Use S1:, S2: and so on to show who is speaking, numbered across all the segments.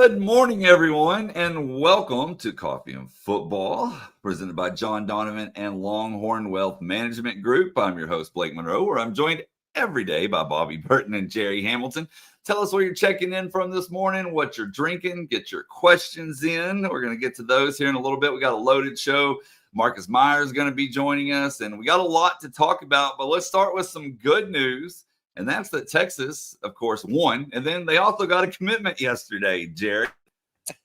S1: Good morning, everyone, and welcome to Coffee and Football, presented by John Donovan and Longhorn Wealth Management Group. I'm your host, Blake Monroe, where I'm joined every day by Bobby Burton and Jerry Hamilton. Tell us where you're checking in from this morning, what you're drinking, get your questions in. We're going to get to those here in a little bit. We got a loaded show. Marcus Myers is going to be joining us, and we got a lot to talk about, but let's start with some good news. And that's that Texas, of course, won. And then they also got a commitment yesterday, Jerry.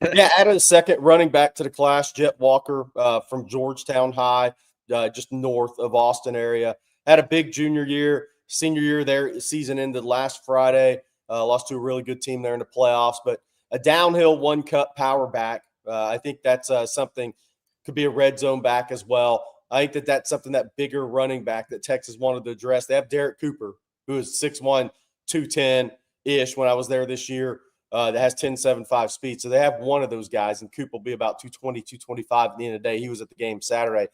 S2: Yeah, added a second running back to the class, Jet Walker from Georgetown High, just north of Austin area. Had a big junior year, senior year there. Season ended last Friday. Lost to a really good team there in the playoffs. But a downhill one-cut power back. I think that's something, could be a red zone back as well. I think that's something, that bigger running back that Texas wanted to address. They have Derek Cooper, who is 6'1", 210-ish when I was there this year, that has 10.75 speed. So they have one of those guys, and Coop will be about 220, 225 at the end of the day. He was at the game Saturday.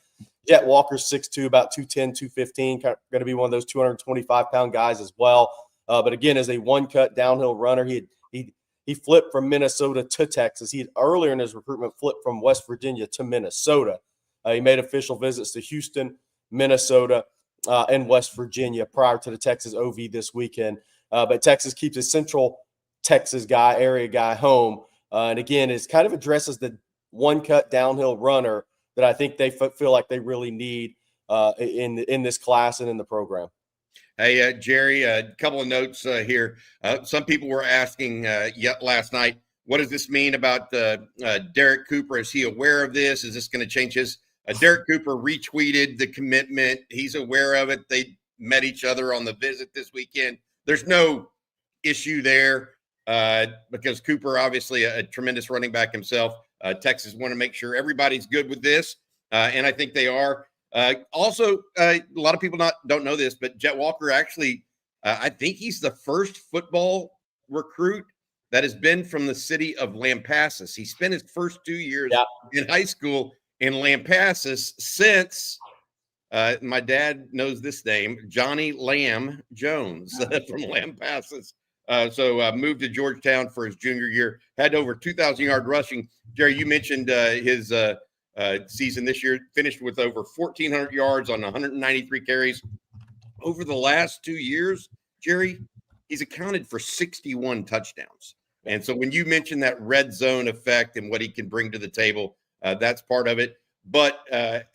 S2: Jet Walker's 6'2", about 210, 215, going to be one of those 225-pound guys as well. But again, as a one-cut downhill runner, he flipped from Minnesota to Texas. He had earlier in his recruitment flipped from West Virginia to Minnesota. He made official visits to Houston, Minnesota, and West Virginia prior to the Texas OV this weekend. But Texas keeps a central Texas area guy home. And again, it kind of addresses the one-cut downhill runner that I think they feel like they really need in this class and in the program.
S3: Hey, Jerry, a couple of notes here. Some people were asking last night, what does this mean about Derek Cooper? Is he aware of this? Is this going to change his Derek Cooper retweeted the commitment. He's aware of it. They met each other on the visit this weekend. There's no issue there because Cooper, obviously a tremendous running back himself. Texas want to make sure everybody's good with this, and I think they are. Also, a lot of people don't know this, but Jet Walker actually, I think he's the first football recruit that has been from the city of Lampasas. He spent his first 2 years in high school in Lampasas since my dad knows this name, Johnny Lamb Jones from Lampasas. So moved to Georgetown for his junior year, had over 2,000 yard rushing. Jerry, you mentioned his season this year, finished with over 1,400 yards on 193 carries. Over the last 2 years, Jerry, he's accounted for 61 touchdowns. And so when you mentioned that red zone effect and what he can bring to the table, that's part of it. But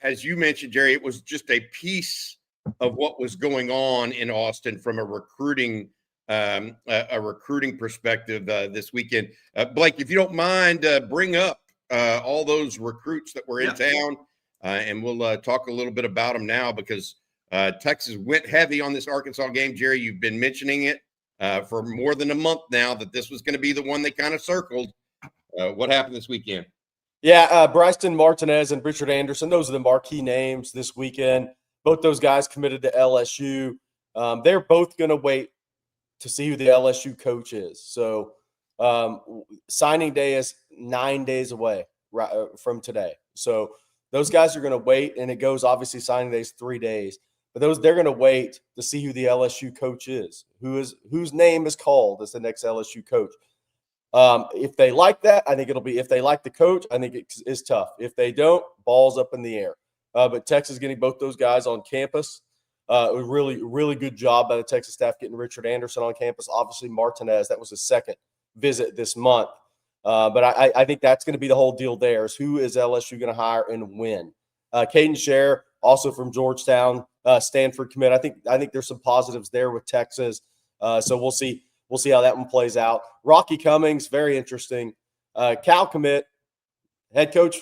S3: as you mentioned, Jerry, it was just a piece of what was going on in Austin from a recruiting perspective this weekend. Blake, if you don't mind, bring up all those recruits that were in town, and we'll talk a little bit about them now because Texas went heavy on this Arkansas game. Jerry, you've been mentioning it for more than a month now that this was going to be the one they kind of circled. What happened this weekend?
S2: Yeah, Bryson Martinez and Richard Anderson, those are the marquee names this weekend. Both those guys committed to LSU. They're both going to wait to see who the LSU coach is. So signing day is 9 days away from today. So those guys are going to wait, and it goes, obviously, signing day is 3 days. But they're going to wait to see who the LSU coach is, whose name is called as the next LSU coach. If they like that, I think it'll be. If they like the coach, I think it is tough. If they don't, balls up in the air. But Texas getting both those guys on campus, a really, really good job by the Texas staff getting Richard Anderson on campus. Obviously, Martinez, that was his second visit this month. But I think that's going to be the whole deal there is who is LSU going to hire and when. Caden Scher, also from Georgetown, Stanford commit. I think there's some positives there with Texas. So we'll see. We'll see how that one plays out. Rocky Cummings, very interesting. Cal commit, head coach,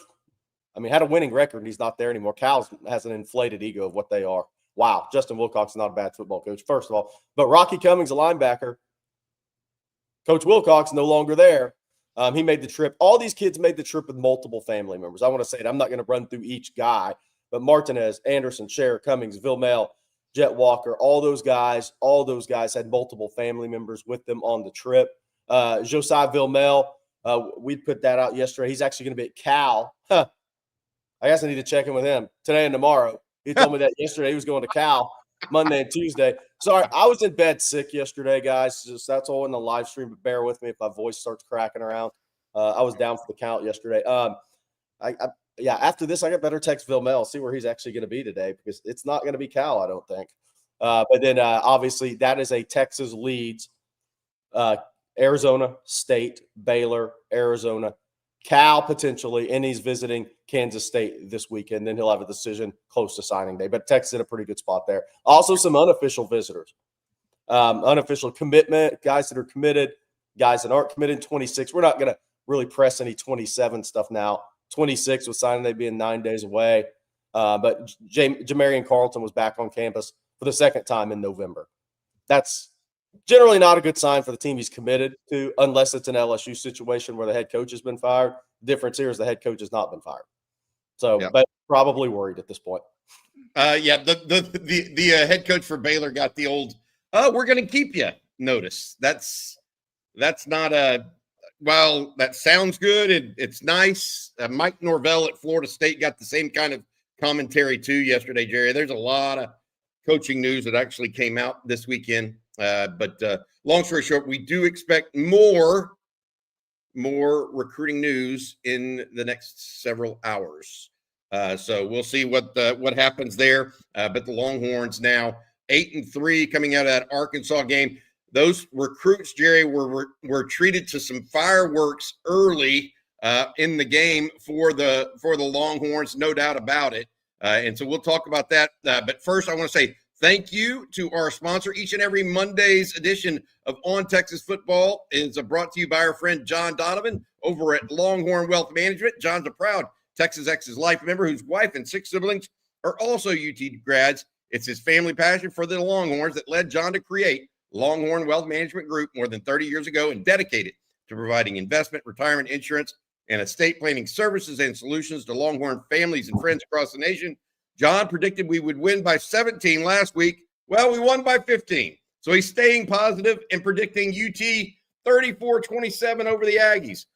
S2: had a winning record, and he's not there anymore. Cal has an inflated ego of what they are. Wow, Justin Wilcox is not a bad football coach, first of all. But Rocky Cummings, a linebacker. Coach Wilcox no longer there. He made the trip. All these kids made the trip with multiple family members. I want to say it. I'm not going to run through each guy, but Martinez, Anderson, Scher, Cummings, Vilmel, Jet Walker, all those guys had multiple family members with them on the trip. Josiah Vilmel, we put that out yesterday. He's actually going to be at Cal. I guess I need to check in with him today and tomorrow. He told me that yesterday he was going to Cal Monday and Tuesday. Sorry, I was in bed sick yesterday, guys. That's all in the live stream, but bear with me if my voice starts cracking around. I was down for the count yesterday. After this, I got better text Vilmel, see where he's actually going to be today, because it's not going to be Cal, I don't think. But then obviously that is a Texas leads, Arizona State, Baylor, Arizona, Cal potentially, and he's visiting Kansas State this weekend. Then he'll have a decision close to signing day. But Texas in a pretty good spot there. Also some unofficial visitors, unofficial commitment, guys that are committed, guys that aren't committed. 26. We're not going to really press any 27 stuff now. 26 with signing day being 9 days away. But Jamarian Carlton was back on campus for the second time in November. That's generally not a good sign for the team he's committed to, unless it's an LSU situation where the head coach has been fired. The difference here is the head coach has not been fired. So, But probably worried at this point.
S3: The head coach for Baylor got the old, we're going to keep you notice. That's not well, that sounds good. It's nice. Mike Norvell at Florida State got the same kind of commentary too yesterday, Jerry. There's a lot of coaching news that actually came out this weekend. But long story short, we do expect more recruiting news in the next several hours. So we'll see what happens there. But the Longhorns now 8-3 coming out of that Arkansas game. Those recruits, Jerry, were treated to some fireworks early in the game for the Longhorns, no doubt about it. And so we'll talk about that. But first, I want to say thank you to our sponsor. Each and every Monday's edition of On Texas Football is brought to you by our friend John Donovan over at Longhorn Wealth Management. John's a proud Texas Ex's Life member whose wife and 6 siblings are also UT grads. It's his family passion for the Longhorns that led John to create Longhorn Wealth Management Group more than 30 years ago, and dedicated to providing investment, retirement, insurance, and estate planning services and solutions to Longhorn families and friends across the nation. John predicted we would win by 17 last week. Well, we won by 15. So he's staying positive and predicting UT 34-27 over the Aggies.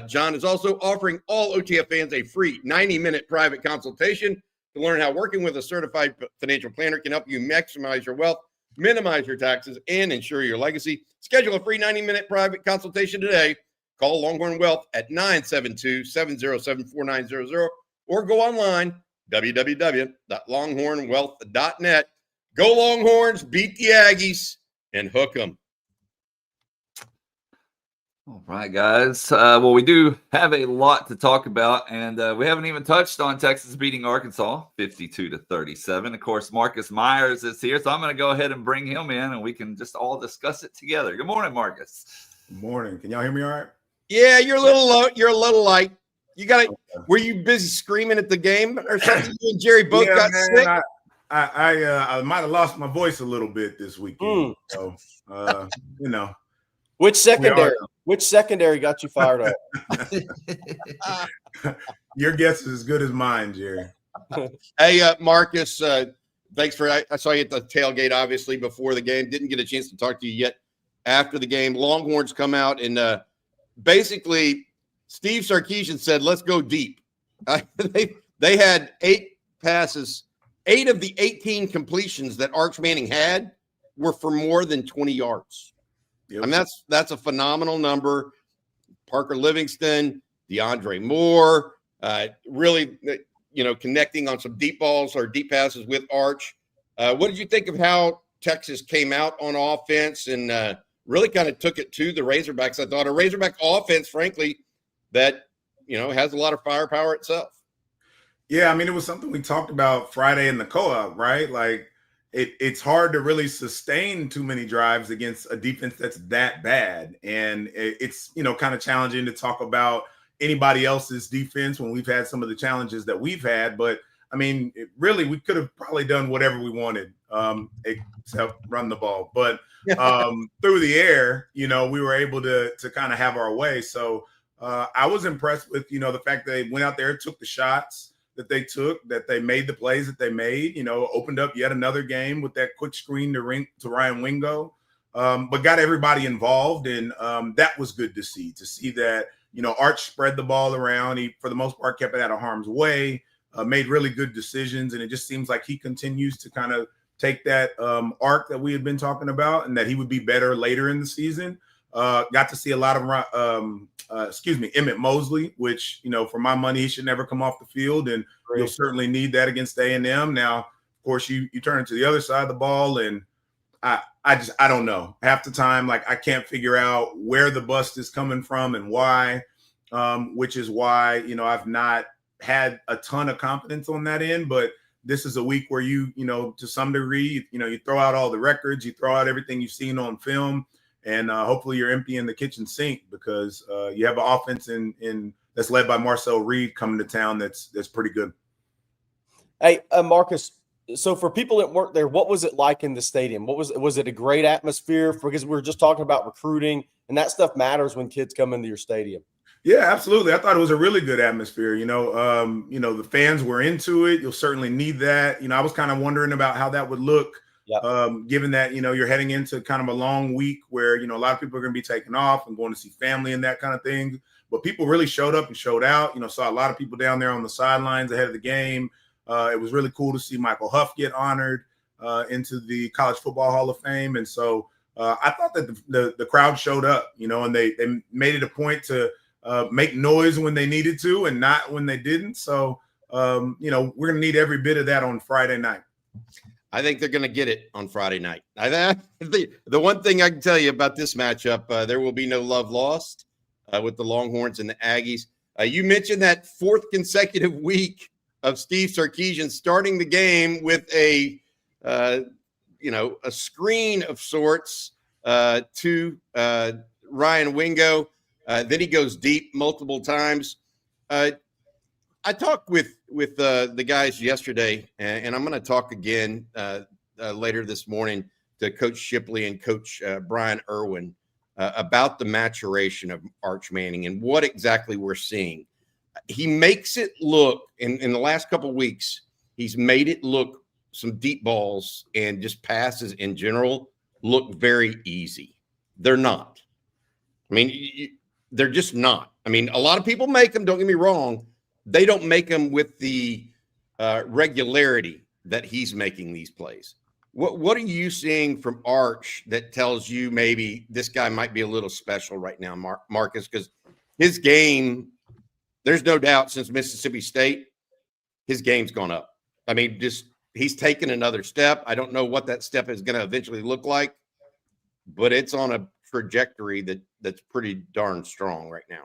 S3: John is also offering all OTF fans a free 90-minute private consultation to learn how working with a certified financial planner can help you maximize your wealth, minimize your taxes, and ensure your legacy. Schedule a free 90-minute private consultation today. Call Longhorn Wealth at 972-707-4900 or go online, www.longhornwealth.net. Go Longhorns, beat the Aggies, and hook them.
S1: All right, guys. Well, we do have a lot to talk about, and we haven't even touched on Texas beating Arkansas 52-37. Of course, Marcus Myers is here, so I'm going to go ahead and bring him in, and we can just all discuss it together. Good morning, Marcus.
S4: Good morning. Can y'all hear me all right?
S3: Yeah, you're a little low. You're a little light. You got it. Okay. Were you busy screaming at the game or something? You and Jerry both got sick.
S4: I might have lost my voice a little bit this weekend. So,
S2: Which secondary got you fired up?
S4: Your guess is as good as mine, Jerry.
S3: Hey, Marcus, thanks for – I saw you at the tailgate, obviously, before the game. Didn't get a chance to talk to you yet after the game. Longhorns come out and basically Steve Sarkisian said, let's go deep. They had 8 passes. 8 of the 18 completions that Arch Manning had were for more than 20 yards. Yep. I mean, that's a phenomenal number. Parker Livingston, DeAndre Moore, really, connecting on some deep balls or deep passes with Arch. What did you think of how Texas came out on offense and really kind of took it to the Razorbacks? I thought a Razorback offense, frankly, that, has a lot of firepower itself.
S4: Yeah, I mean, it was something we talked about Friday in the co-op, right? Like, it's hard to really sustain too many drives against a defense that's that bad. And it's, kind of challenging to talk about anybody else's defense when we've had some of the challenges that we've had. But, I mean, we could have probably done whatever we wanted, except run the ball. But through the air, we were able to kind of have our way. So I was impressed with, the fact that they went out there, took the shots that they took, that they made the plays that they made, opened up yet another game with that quick screen to Ryan Wingo, but got everybody involved. And that was good to see that, Arch spread the ball around. He, for the most part, kept it out of harm's way, made really good decisions. And it just seems like he continues to kind of take that arc that we had been talking about and that he would be better later in the season. Got to see a lot of Emmett Mosley, which, for my money, he should never come off the field, and you'll certainly need that against A&M. Now, of course, you turn to the other side of the ball, and I don't know. Half the time, like, I can't figure out where the bust is coming from and why, which is why, I've not had a ton of confidence on that end. But this is a week where you to some degree, you throw out all the records, you throw out everything you've seen on film, and hopefully you're emptying the kitchen sink, because you have an offense in that's led by Marcel Reed coming to town that's pretty good.
S2: Hey, Marcus, so for people that weren't there, what was it like in the stadium? Was it a great atmosphere? Because we were just talking about recruiting, and that stuff matters when kids come into your stadium.
S4: Yeah, absolutely. I thought it was a really good atmosphere. The fans were into it. You'll certainly need that. I was kind of wondering about how that would look, given that, you're heading into kind of a long week where, a lot of people are going to be taking off and going to see family and that kind of thing. But people really showed up and showed out. Saw a lot of people down there on the sidelines ahead of the game. It was really cool to see Michael Huff get honored into the College Football Hall of Fame. And so I thought that the crowd showed up, and they made it a point to make noise when they needed to and not when they didn't. So, we're going to need every bit of that on Friday night.
S3: I think they're going to get it on Friday night. The one thing I can tell you about this matchup, there will be no love lost with the Longhorns and the Aggies. You mentioned that fourth consecutive week of Steve Sarkisian starting the game with a screen of sorts to Ryan Wingo. Then he goes deep multiple times. I talked with the guys yesterday, and I'm going to talk again later this morning to Coach Shipley and Coach Brian Irwin about the maturation of Arch Manning and what exactly we're seeing. He makes it look, in the last couple of weeks, he's made it look, some deep balls and just passes in general look very easy. They're not. I mean, they're just not. I mean, a lot of people make them, don't get me wrong. They don't make them with the regularity that he's making these plays. What are you seeing from Arch that tells you maybe this guy might be a little special right now, Marcus? Because his game, there's no doubt since Mississippi State, his game's gone up. I mean, he's taken another step. I don't know what that step is going to eventually look like, but it's on a trajectory that's pretty darn strong right now.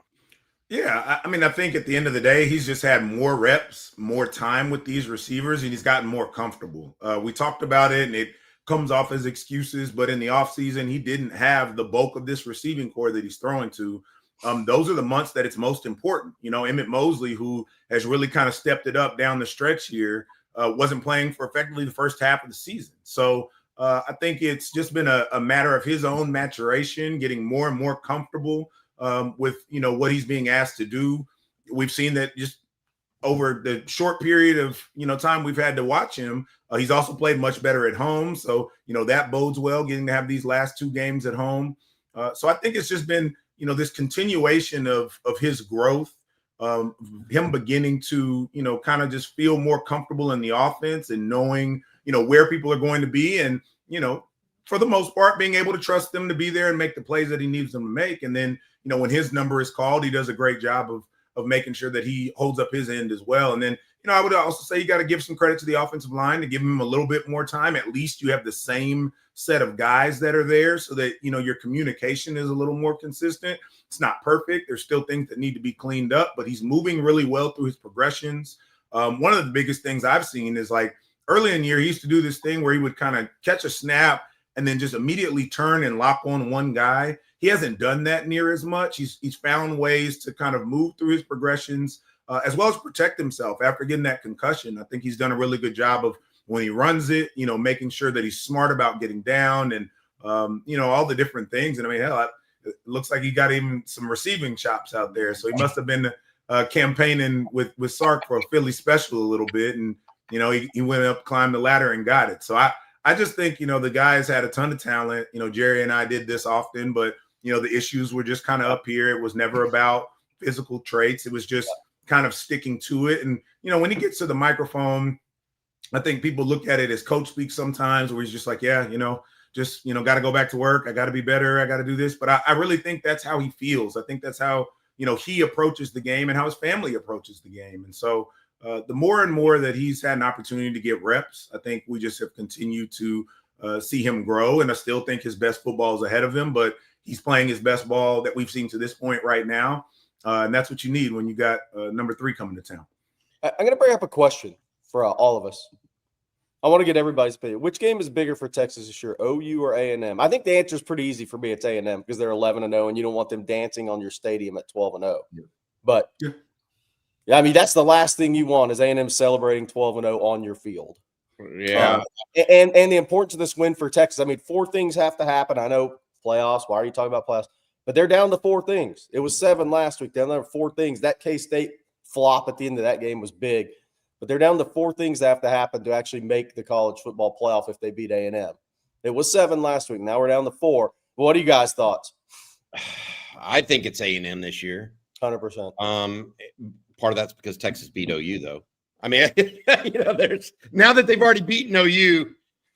S4: Yeah, I mean, I think at the end of the day, he's just had more reps, more time with these receivers, and he's gotten more comfortable. We talked about it, and it comes off as excuses, but in the offseason, he didn't have the bulk of this receiving core that he's throwing to. Those are the months that it's most important. Emmett Mosley, who has really kind of stepped it up down the stretch here, wasn't playing for effectively the first half of the season. So I think it's just been a matter of his own maturation, getting more and more comfortable with, what he's being asked to do. We've seen that just over the short period of, time we've had to watch him. He's also played much better at home. So, that bodes well, getting to have these last two games at home. So I think it's just been, this continuation of his growth, him beginning to, kind of just feel more comfortable in the offense and knowing, where people are going to be. And, for the most part, being able to trust them to be there and make the plays that he needs them to make. And then, when his number is called, he does a great job of making sure that he holds up his end as well. And then, I would also say you got to give some credit to the offensive line to give him a little bit more time. At least you have the same set of guys that are there so that, your communication is a little more consistent. It's not perfect. There's still things that need to be cleaned up, but he's moving really well through his progressions. One of the biggest things I've seen is, like, early in the year, he used to do this thing where he would kind of catch a snap and then just immediately turn and lock on one guy. He hasn't done that near as much. He's found ways to kind of move through his progressions as well as protect himself after getting that concussion. I think he's done a really good job of, when he runs it, making sure that he's smart about getting down and, all the different things. And I mean, hell, it looks like he got even some receiving chops out there. So he must have been campaigning with Sark for a Philly special a little bit. And, he went up, climbed the ladder and got it. So I just think, the guys had a ton of talent. Jerry and I did this often, but, the issues were just kind of up here. It was never about physical traits. It was just kind of sticking to it. And, when he gets to the microphone, I think people look at it as coach speak sometimes, where he's just like, yeah, just, got to go back to work. I got to be better. I got to do this. But I really think that's how he feels. I think that's how, he approaches the game and how his family approaches the game. And so the more and more that he's had an opportunity to get reps, I think we just have continued to see him grow. And I still think his best football is ahead of him, but he's playing his best ball that we've seen to this point right now. And that's what you need when you got number 3 coming to town.
S2: I'm going to bring up a question for all of us. I want to get everybody's opinion. Which game is bigger for Texas this year, OU or A&M? I think the answer is pretty easy for me. It's A&M because they're 11-0, and you don't want them dancing on your stadium at 12-0. Yeah. But yeah, I mean that's the last thing you want is A&M celebrating 12-0 on your field.
S3: Yeah,
S2: and the importance of this win for Texas. I mean, 4 things have to happen. I know playoffs. Why are you talking about playoffs? But they're down to 4 things. It was 7 last week. They're down to 4 things. That K-State flop at the end of that game was big. But they're down to 4 things that have to happen to actually make the college football playoff if they beat A&M. It was 7 last week. Now we're down to 4. What are you guys' thoughts?
S3: I think it's A&M this year.
S2: 100%.
S3: Part of that's because Texas beat OU, though. I mean, there's now that they've already beaten OU,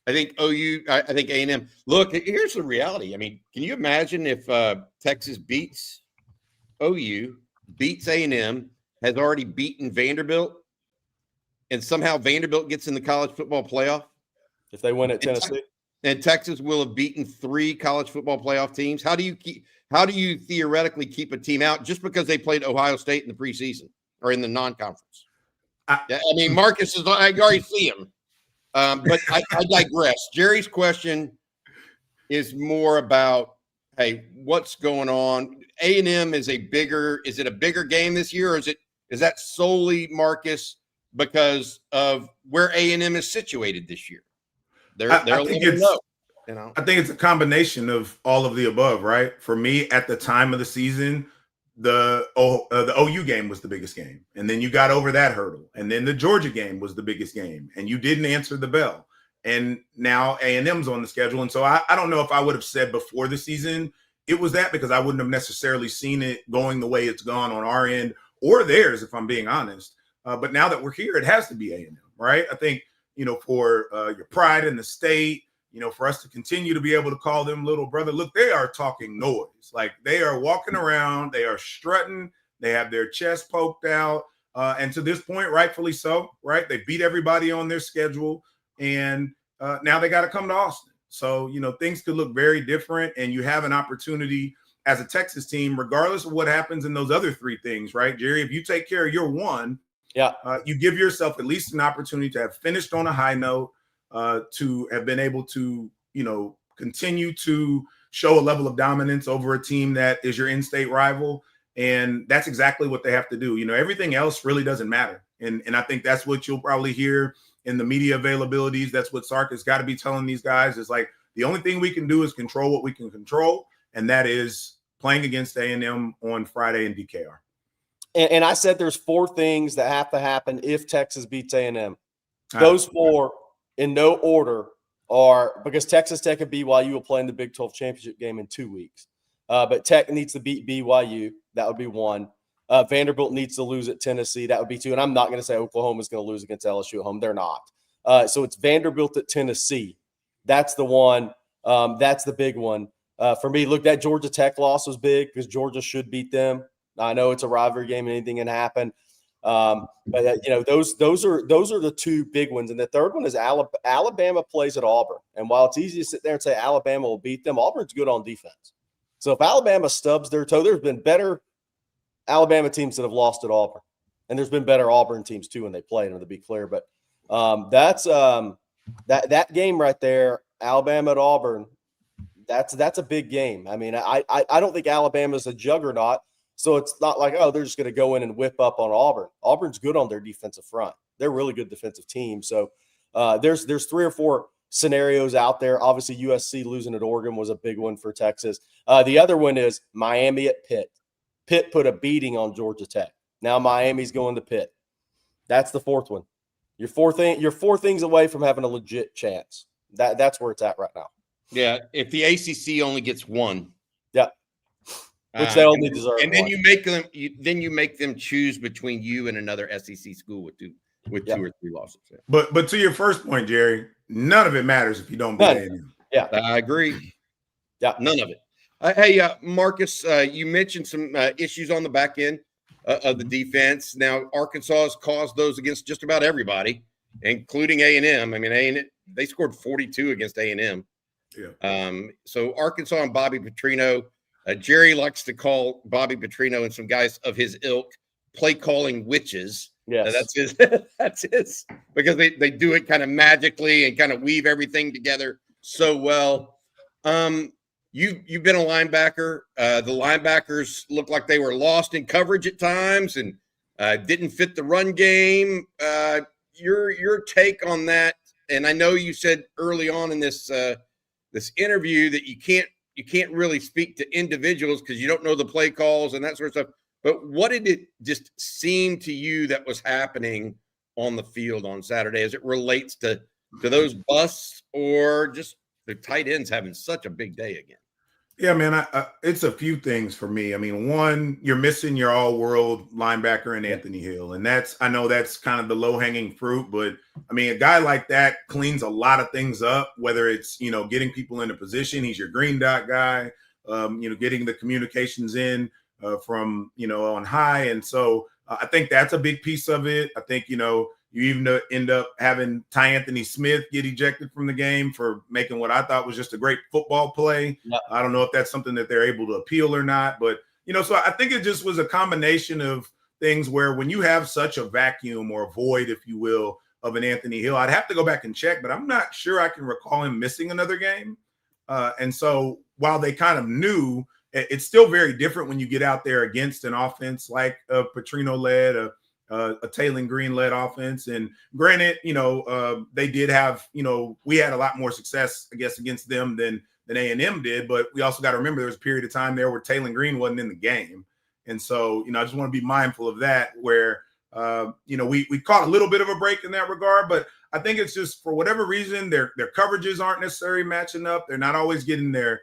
S3: I think A&M. Look, here's the reality. I mean, can you imagine if Texas beats OU, beats A&M, has already beaten Vanderbilt, and somehow Vanderbilt gets in the college football playoff?
S2: If they win at Tennessee?
S3: And Texas will have beaten 3 college football playoff teams. How do you theoretically keep a team out just because they played Ohio State in the preseason or in the non-conference? I mean, Marcus is, I already see him. But I digress. Jerry's question is more about, hey, what's going on? A&M is it a bigger game this year, or is that solely, Marcus, because of where A&M is situated this year?
S4: I think it's a combination of all of the above, right? For me, at the time of the season, the OU game was the biggest game. And then you got over that hurdle. And then the Georgia game was the biggest game. And you didn't answer the bell. And now A&M's on the schedule. And so I don't know if I would have said before the season it was that, because I wouldn't have necessarily seen it going the way it's gone on our end or theirs, if I'm being honest. But now that we're here, it has to be A&M, right? I think, for your pride in the state, for us to continue to be able to call them little brother. Look, they are talking noise. Like, they are walking around, they are strutting, they have their chest poked out. And to this point, rightfully so, right? They beat everybody on their schedule. And now they got to come to Austin. So, things could look very different. And you have an opportunity as a Texas team, regardless of what happens in those other 3 things, right, Jerry? If you take care of your one, you give yourself at least an opportunity to have finished on a high note, to have been able to, continue to show a level of dominance over a team that is your in-state rival. And that's exactly what they have to do. Everything else really doesn't matter. And I think that's what you'll probably hear in the media availabilities. That's what Sark has got to be telling these guys, is like, the only thing we can do is control what we can control. And that is playing against A&M on Friday in DKR.
S2: And I said there's 4 things that have to happen if Texas beats A&M. Those 4 in no order are, because Texas Tech and BYU will play in the Big 12 championship game in 2 weeks. But Tech needs to beat BYU. That would be 1. Vanderbilt needs to lose at Tennessee. That would be 2. And I'm not going to say Oklahoma's going to lose against LSU at home. They're not. So it's Vanderbilt at Tennessee. That's the one. That's the big one. For me, look, that Georgia Tech loss was big because Georgia should beat them. I know it's a rivalry game and anything can happen. But those are the 2 big ones. And the third one is Alabama plays at Auburn. And while it's easy to sit there and say Alabama will beat them, Auburn's good on defense. So if Alabama stubs their toe, there's been better Alabama teams that have lost at Auburn. And there's been better Auburn teams too when they played them, to be clear. But that's that game right there, Alabama at Auburn. That's a big game. I mean, I don't think Alabama's a juggernaut. So it's not like, oh, they're just going to go in and whip up on Auburn. Auburn's good on their defensive front. They're a really good defensive team. So there's 3 or 4 scenarios out there. Obviously, USC losing at Oregon was a big one for Texas. The other one is Miami at Pitt. Pitt put a beating on Georgia Tech. Now Miami's going to Pitt. That's the 4th one. You're 4 things away from having a legit chance. That's where it's at right now.
S3: Yeah, if the ACC only gets 1.
S2: Yeah. Which they only deserve.
S3: And then you make them choose between you and another SEC school with 2 or 3 losses.
S4: But to your first point, Jerry, none of it matters if you don't beat A&M.
S2: Yeah.
S3: I agree.
S2: Yeah.
S3: None of it. Hey, Marcus, you mentioned some issues on the back end of the defense. Now, Arkansas has caused those against just about everybody, including A&M. I mean, A&M, they scored 42 against A&M.
S4: Yeah.
S3: So Arkansas and Bobby Petrino, Jerry likes to call Bobby Petrino and some guys of his ilk play calling witches.
S2: Yes.
S3: That's his. That's his, because they do it kind of magically and kind of weave everything together so well. You've been a linebacker. The linebackers look like they were lost in coverage at times and didn't fit the run game. Your take on that? And I know you said early on in this interview that you can't really speak to individuals because you don't know the play calls and that sort of stuff. But what did it just seem to you that was happening on the field on Saturday as it relates to those busts or just the tight ends having such a big day again?
S4: Yeah, man, it's a few things for me. I mean, one, you're missing your all-world linebacker in Anthony Hill, and I know that's kind of the low-hanging fruit, but I mean, a guy like that cleans a lot of things up, whether it's, getting people into position. He's your green dot guy, getting the communications in from, on high. And so I think that's a big piece of it. I think, you even end up having Ty Anthony Smith get ejected from the game for making what I thought was just a great football play.
S2: Yep.
S4: I don't know if that's something that they're able to appeal or not, but, so I think it just was a combination of things where when you have such a vacuum or a void, if you will, of an Anthony Hill, I'd have to go back and check, but I'm not sure I can recall him missing another game. And so while they kind of knew, it's still very different when you get out there against an offense like a Petrino-led, a Taylor Green-led offense. And granted, they did have, we had a lot more success, I guess, against them than A&M did. But we also got to remember there was a period of time there where Taylor Green wasn't in the game. And so, I just want to be mindful of that where, we caught a little bit of a break in that regard. But I think it's just for whatever reason, their coverages aren't necessarily matching up. They're not always getting their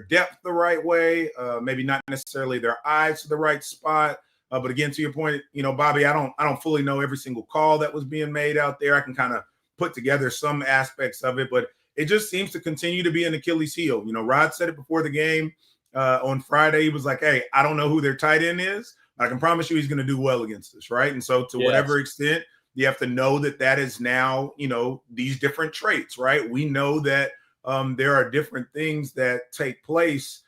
S4: depth the right way, maybe not necessarily their eyes to the right spot. But again, to your point, Bobby, I don't fully know every single call that was being made out there. I can kind of put together some aspects of it, but it just seems to continue to be an Achilles heel. Rod said it before the game on Friday. He was like, hey, I don't know who their tight end is. I can promise you he's going to do well against us, right? And so to whatever extent, you have to know that is now, these different traits, right? We know that there are different things that take place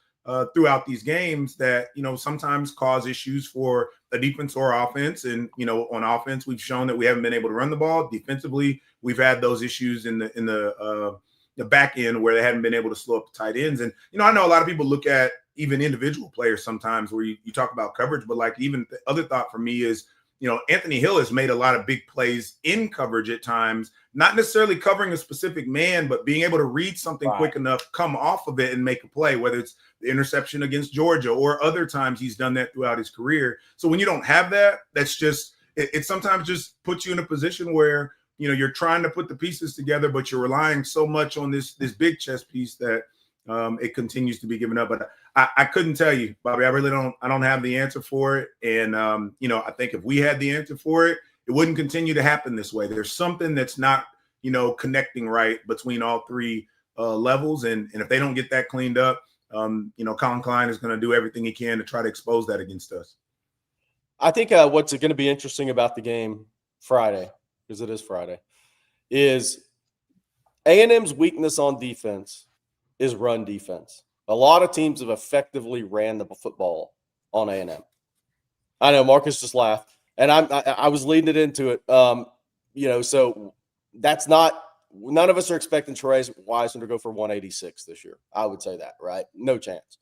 S4: throughout these games that, sometimes cause issues for a defense or offense. And, on offense, we've shown that we haven't been able to run the ball. Defensively, we've had those issues in the back end where they hadn't been able to slow up the tight ends. And, I know a lot of people look at even individual players sometimes where you talk about coverage, but like even the other thought for me is, Anthony Hill has made a lot of big plays in coverage at times, not necessarily covering a specific man, but being able to read something quick enough, come off of it and make a play, whether it's the interception against Georgia or other times he's done that throughout his career. So when you don't have that, that's just, it sometimes just puts you in a position where, you're trying to put the pieces together, but you're relying so much on this big chess piece that it continues to be given up. But I couldn't tell you, Bobby. I don't have the answer for it. And, I think if we had the answer for it, it wouldn't continue to happen this way. There's something that's not, connecting right between all three levels. And if they don't get that cleaned up, Colin Klein is going to do everything he can to try to expose that against us.
S2: I think what's going to be interesting about the game Friday, because it is Friday, is A&M's weakness on defense is run defense. A lot of teams have effectively ran the football on A&M. I know Marcus just laughed, and I was leading it into it. So that's not – none of us are expecting Therese Wiseman to go for 186 this year. I would say that, right? No chance.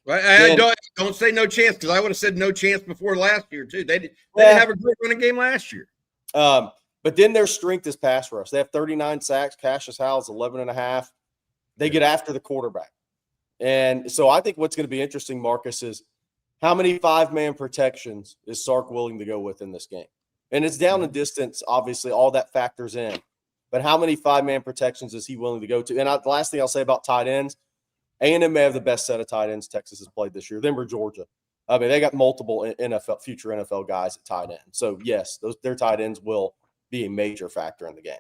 S3: Right? Don't say no chance, because I would have said no chance before last year too. They didn't have a great running game last year.
S2: But then their strength is pass rush. They have 39 sacks. Cassius Howell's 11.5. They get after the quarterback. And so I think what's going to be interesting, Marcus, is how many five-man protections is Sark willing to go with in this game? And it's down in distance, obviously, all that factors in. But how many five-man protections is he willing to go to? And the last thing I'll say about tight ends, A&M may have the best set of tight ends Texas has played this year. Them or Georgia. I mean, they got multiple future NFL guys at tight end. So, yes, their tight ends will be a major factor in the game.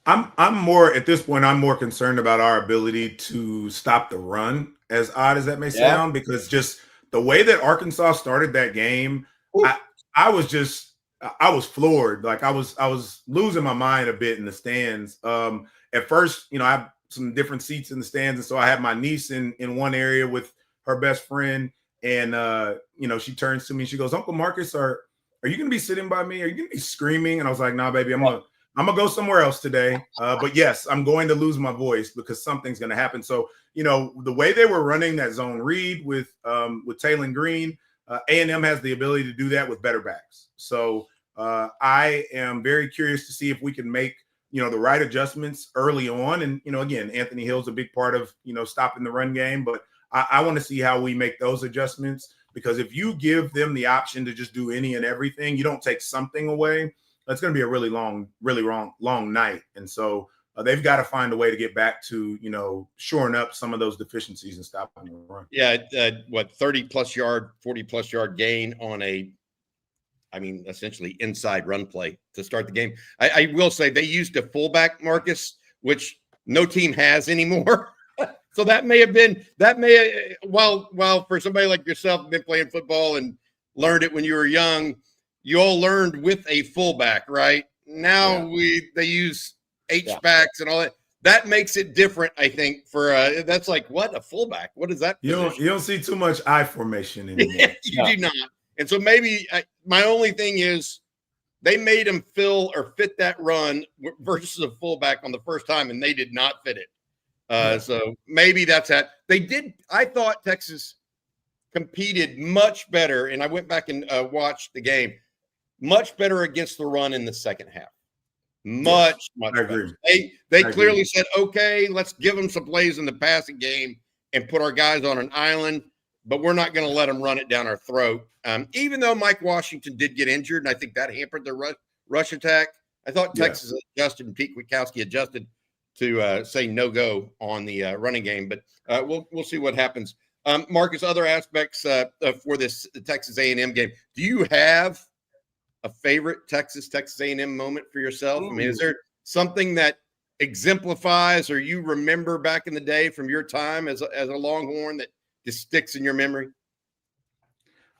S4: I'm more at this point. I'm more concerned about our ability to stop the run, as odd as that may
S2: Yeah.
S4: sound, because just the way that Arkansas started that game, I I was just I was floored. Like I was losing my mind a bit in the stands. At first, I have some different seats in the stands, and so I had my niece in one area with her best friend, and she turns to me and she goes, "Uncle Marcus, are you going to be sitting by me? Are you going to be screaming?" And I was like, "Nah, baby, I'm gonna go somewhere else today." But yes, I'm going to lose my voice because something's going to happen. So, the way they were running that zone read with Taylor Green, A&M has the ability to do that with better backs. So I am very curious to see if we can make the right adjustments early on. And again, Anthony Hill's a big part of stopping the run game, but I want to see how we make those adjustments, because if you give them the option to just do any and everything, you don't take something away. It's going to be a really long night. And so they've got to find a way to get back to, shoring up some of those deficiencies and stopping the run.
S3: Yeah. 30-plus yard, 40-plus yard gain on essentially inside run play to start the game. I will say they used a fullback, Marcus, which no team has anymore. So while for somebody like yourself, been playing football and learned it when you were young, you all learned with a fullback, right? Now they use H-backs and all that. That makes it different, I think. That's like, what, a fullback? What is that?
S4: You don't see too much I formation anymore.
S3: You do not. And so maybe my only thing is they made him fit that run versus a fullback on the first time, and they did not fit it. So maybe that's that. They did. I thought Texas competed much better, and I went back and watched the game. Much better against the run in the second half. Much better. They clearly said, okay, let's give them some plays in the passing game and put our guys on an island, but we're not going to let them run it down our throat. Even though Mike Washington did get injured, and I think that hampered the rush attack, I thought Texas adjusted and Pete Kwiatkowski adjusted to say no-go on the running game. But we'll see what happens. Marcus, other aspects for this Texas A&M game. Do you have a favorite Texas A&M moment for yourself? I mean, is there something that exemplifies or you remember back in the day from your time as a Longhorn that just sticks in your memory?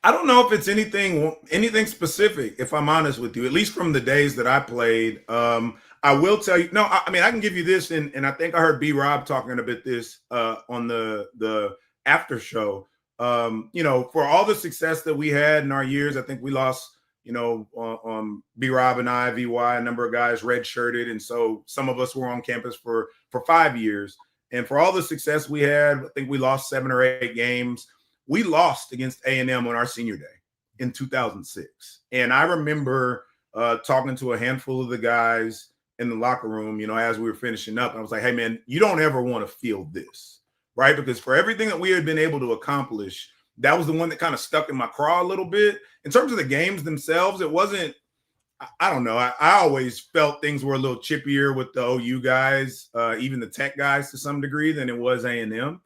S4: I don't know if it's anything specific, if I'm honest with you, at least from the days that I played. I will tell you, I can give you this, and I think I heard B-Rob talking a bit this on the after show. For all the success that we had in our years, I think we lost, B-Rob and I, VY, a number of guys redshirted. And so some of us were on campus for 5 years. And for all the success we had, I think we lost 7 or 8 games. We lost against A&M on our senior day in 2006. And I remember talking to a handful of the guys in the locker room, as we were finishing up. And I was like, hey, man, you don't ever want to feel this, right? Because for everything that we had been able to accomplish, that was the one that kind of stuck in my craw a little bit. In terms of the games themselves, it wasn't, I don't know. I always felt things were a little chippier with the OU guys, even the Tech guys to some degree, than it was A&M.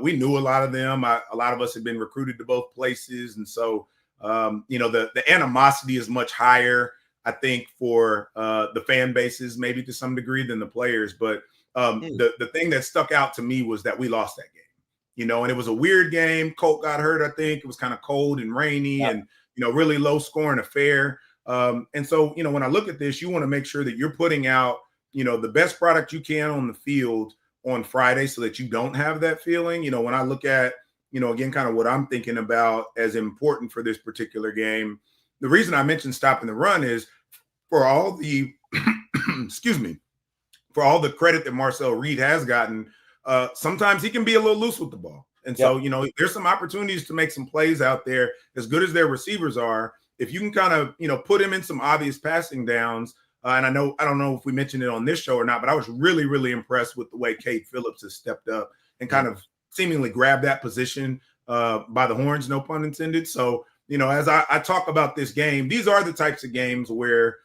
S4: We knew a lot of them. A lot of us had been recruited to both places. And so, the animosity is much higher, I think, for the fan bases, maybe to some degree, than the players. But the thing that stuck out to me was that we lost that game, and it was a weird game. Colt got hurt, I think. It was kind of cold and rainy and, really low scoring affair. And so, when I look at this, you want to make sure that you're putting out, the best product you can on the field on Friday so that you don't have that feeling. When I look at, again, kind of what I'm thinking about as important for this particular game, the reason I mentioned stopping the run is for all the, for all the credit that Marcel Reed has gotten, sometimes he can be a little loose with the ball. And so, there's some opportunities to make some plays out there. As good as their receivers are, if you can kind of, put him in some obvious passing downs. And I don't know if we mentioned it on this show or not, but I was really, really impressed with the way Cade Phillips has stepped up and kind of seemingly grabbed that position by the horns, no pun intended. So, as I talk about this game, these are the types of games where,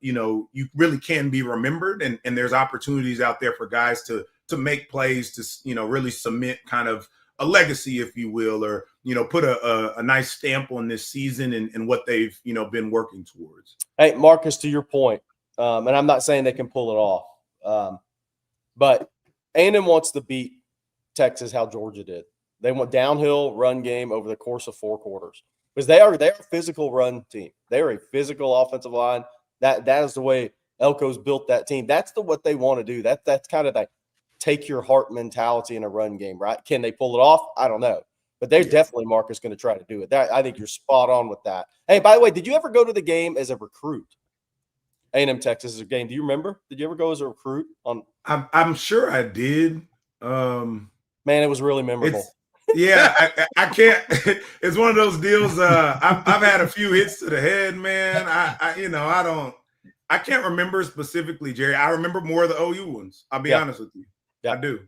S4: you really can be remembered, and there's opportunities out there for guys to make plays to, really cement kind of a legacy, if you will, or, put a nice stamp on this season and what they've, been working towards.
S2: Hey, Marcus, to your point, And I'm not saying they can pull it off. But A&M wants to beat Texas how Georgia did. They want downhill run game over the course of 4 quarters because they are a physical run team. They are a physical offensive line. That is the way Elko's built that team. That's what they want to do. That's kind of like take your heart mentality in a run game, right? Can they pull it off? I don't know. But they're definitely, Marcus, going to try to do it. I think you're spot on with that. Hey, by the way, did you ever go to the game as a recruit? A&M Texas is a game. Do you remember? Did you ever go as a recruit?
S4: I'm sure I did.
S2: Man, it was really memorable.
S4: I can't. It's one of those deals. I've had a few hits to the head, man. I can't remember specifically, Jerry. I remember more of the OU ones. I'll be honest with you. Yeah. I do.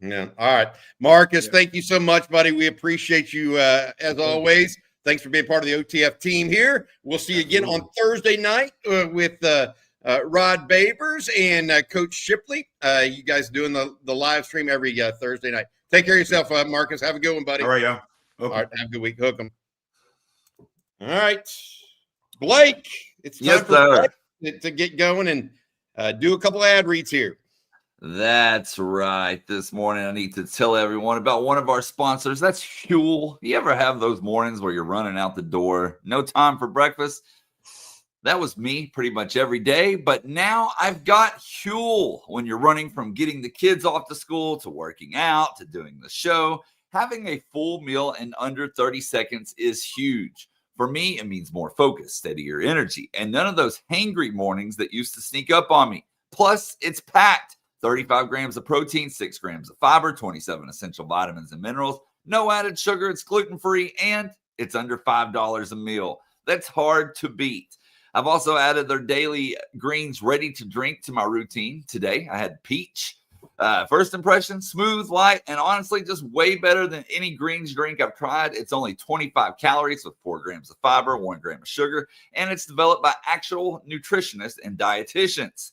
S3: Yeah. All right. Marcus, thank you so much, buddy. We appreciate you as always. Thanks for being part of the OTF team here. We'll see you again on Thursday night with Rod Babers and Coach Shipley. You guys doing the live stream every Thursday night. Take care of yourself, Marcus. Have a good one, buddy.
S4: All right, y'all.
S3: All right. Have a good week. Hook 'em. All right. Blake, it's time for Blake to get going and do a couple of ad reads here.
S1: That's right. This morning, I need to tell everyone about one of our sponsors. That's Huel. You ever have those mornings where you're running out the door, no time for breakfast? That was me pretty much every day, but now I've got Huel. When you're running from getting the kids off to school to working out to doing the show, having a full meal in under 30 seconds is huge. For me, it means more focus, steadier energy, and none of those hangry mornings that used to sneak up on me. Plus, it's packed. 35 grams of protein, 6 grams of fiber, 27 essential vitamins and minerals, no added sugar, it's gluten-free, and it's under $5 a meal. That's hard to beat. I've also added their daily greens ready to drink to my routine. Today, I had peach. First impression, smooth, light, and honestly just way better than any greens drink I've tried. It's only 25 calories with 4 grams of fiber, 1 gram of sugar, and it's developed by actual nutritionists and dietitians.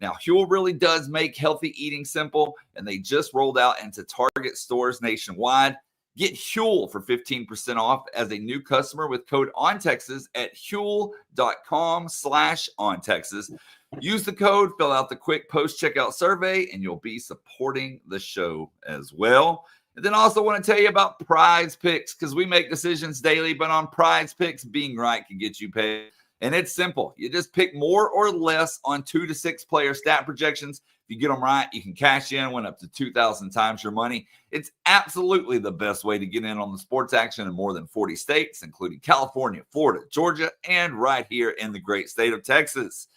S1: Now, Huel really does make healthy eating simple, and they just rolled out into Target stores nationwide. Get Huel for 15% off as a new customer with code ONTEXAS at huel.com/ONTEXAS. Use the code, fill out the quick post-checkout survey, and you'll be supporting the show as well. And then also want to tell you about Prize Picks because we make decisions daily, but on Prize Picks, being right can get you paid. And it's simple. You just pick more or less on 2 to 6 player stat projections. If you get them right, you can cash in, win up to 2,000 times your money. It's absolutely the best way to get in on the sports action in more than 40 states, including California, Florida, Georgia, and right here in the great state of Texas.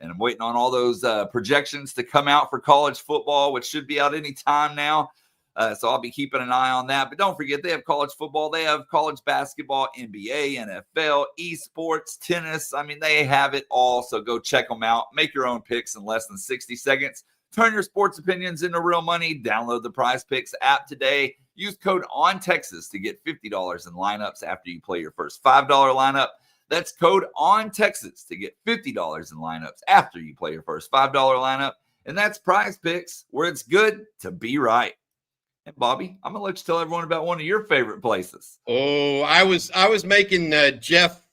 S1: And I'm waiting on all those projections to come out for college football, which should be out any time now. So I'll be keeping an eye on that. But don't forget, they have college football. They have college basketball, NBA, NFL, esports, tennis. I mean, they have it all. So go check them out. Make your own picks in less than 60 seconds. Turn your sports opinions into real money. Download the Prize Picks app today. Use code ONTEXAS to get $50 in lineups after you play your first $5 lineup. That's code ONTEXAS to get $50 in lineups after you play your first $5 lineup. And that's Prize Picks, where it's good to be right. And Bobby, I'm gonna let you tell everyone about one of your favorite places.
S3: Oh, I was making Jeff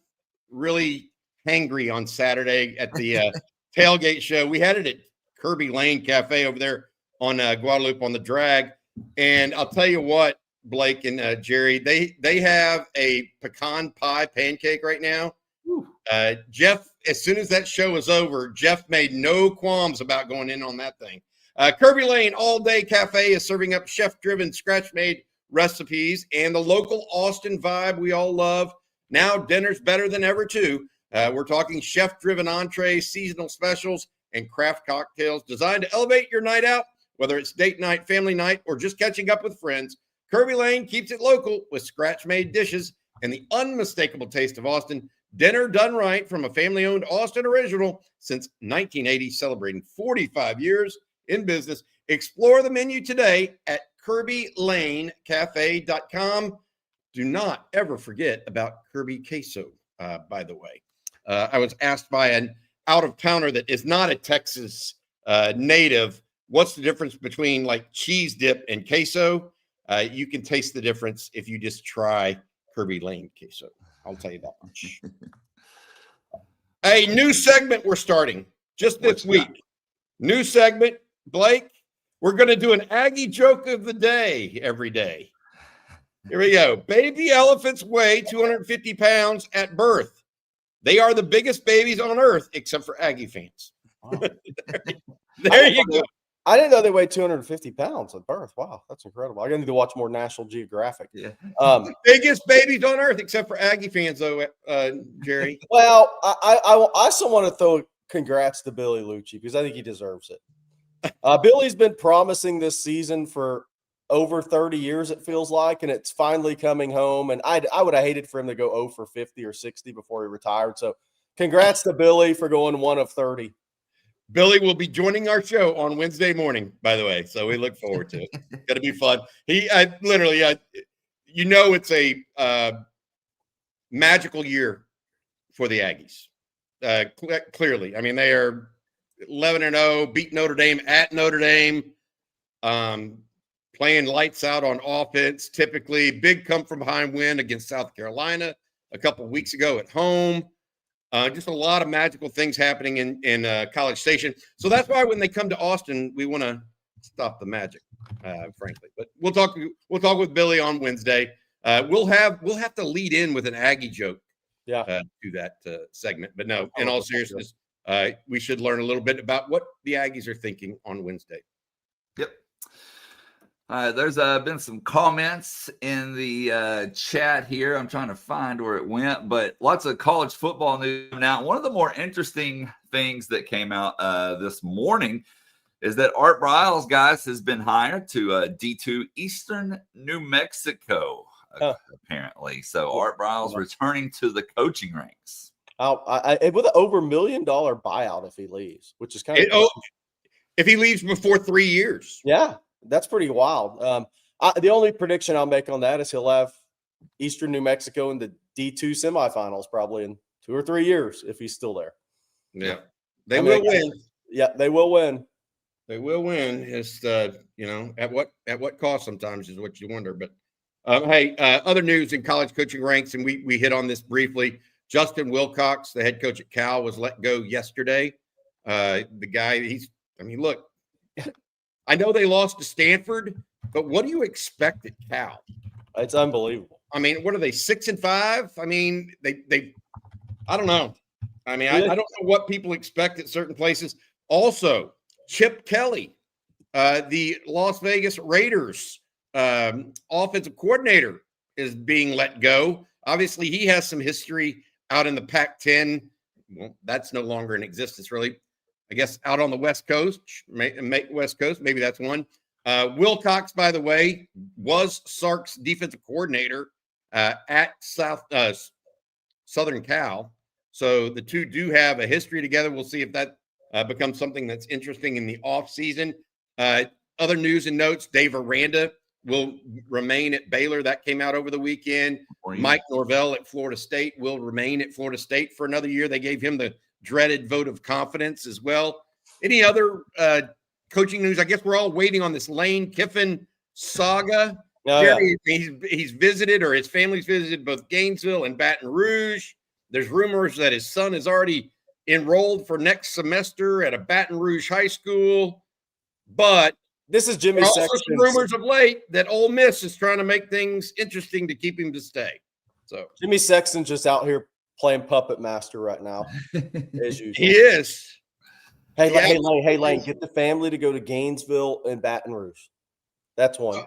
S3: really hangry on Saturday at the tailgate show. We had it at Kirby Lane Cafe over there on Guadalupe on the drag. And I'll tell you what, Blake and Jerry, they have a pecan pie pancake right now. Jeff, as soon as that show was over, Jeff made no qualms about going in on that thing. Kirby Lane All Day Cafe is serving up chef-driven, scratch-made recipes and the local Austin vibe we all love. Now dinner's better than ever, too. We're talking chef-driven entrees, seasonal specials, and craft cocktails designed to elevate your night out, whether it's date night, family night, or just catching up with friends. Kirby Lane keeps it local with scratch-made dishes and the unmistakable taste of Austin. Dinner done right from a family-owned Austin original since 1980, celebrating 45 years in business. Explore the menu today at KirbyLaneCafe.com. Do not ever forget about Kirby Queso, by the way. I was asked by an out-of-towner that is not a Texas native, what's the difference between like cheese dip and queso? You can taste the difference if you just try Kirby Lane Queso. I'll tell you that much. A new segment we're starting. just this week. New segment, Blake. We're going to do an Aggie joke of the day every day. Here we go. Baby elephants weigh 250 pounds at birth. They are the biggest babies on earth, except for Aggie fans.
S2: Wow.
S3: there you go.
S2: I didn't know they weighed 250 pounds at birth. Wow, that's incredible. I need to watch more National Geographic.
S1: Yeah.
S3: Biggest babies on earth, except for Aggie fans, though, Jerry.
S2: Well, I still want to throw congrats to Billy Lucci because I think he deserves it. Billy's been promising this season for over 30 years, it feels like, and it's finally coming home. And I would have hated for him to go 0 for 50 or 60 before he retired. So congrats to Billy for going 1 of 30.
S3: Billy will be joining our show on Wednesday morning, by the way. So we look forward to it. It's going to be fun. It's a magical year for the Aggies. Clearly. I mean, they are 11-0, beat Notre Dame at Notre Dame, playing lights out on offense. Typically, big come from behind win against South Carolina a couple of weeks ago at home. Just a lot of magical things happening in College Station. So that's why when they come to Austin, we want to stop the magic, frankly. But we'll talk with Billy on Wednesday. We'll have to lead in with an Aggie joke. To that segment. But no, in all seriousness, we should learn a little bit about what the Aggies are thinking on Wednesday.
S1: Yep. There's been some comments in the chat here. I'm trying to find where it went, but lots of college football news now. One of the more interesting things that came out this morning is that Art Briles, guys, has been hired to D2 Eastern New Mexico, apparently. So Art Briles returning to the coaching ranks.
S2: With an over $1 million buyout if he leaves, which is kind of
S3: if he leaves before 3 years.
S2: Yeah. That's pretty wild. The only prediction I'll make on that is he'll have Eastern New Mexico in the D2 semifinals probably in 2 or 3 years if he's still there.
S3: Yeah, they will win.
S2: Yeah, they will win.
S3: They will win. It's at what cost sometimes is what you wonder. But hey, other news in college coaching ranks, and we hit on this briefly. Justin Wilcox, the head coach at Cal, was let go yesterday. The guy, look. I know they lost to Stanford, but what do you expect at Cal?
S2: It's unbelievable.
S3: I mean, what are they, 6-5? I mean, they I don't know. I mean, I don't know what people expect at certain places. Also, Chip Kelly, the Las Vegas Raiders offensive coordinator, is being let go. Obviously, he has some history out in the Pac-10. Well, that's no longer in existence, really. I guess out on the West Coast, maybe that's one. Wilcox, by the way, was Sark's defensive coordinator at Southern Cal. So the two do have a history together. We'll see if that becomes something that's interesting in the offseason. Other news and notes, Dave Aranda will remain at Baylor. That came out over the weekend. Mike Norvell at Florida State will remain at Florida State for another year. They gave him the dreaded vote of confidence as well. Any other coaching news? I guess we're all waiting on this Lane Kiffin saga. Jerry, he's visited, or his family's visited, both Gainesville and Baton Rouge. There's rumors that his son is already enrolled for next semester at a Baton Rouge high school. But
S2: this is Jimmy Sexton.
S3: Also some rumors of late that Ole Miss is trying to make things interesting to keep him to stay. So
S2: Jimmy Sexton's just out here playing puppet master right now, as usual.
S3: He is.
S2: Hey, Lane, get the family to go to Gainesville and Baton Rouge. That's one.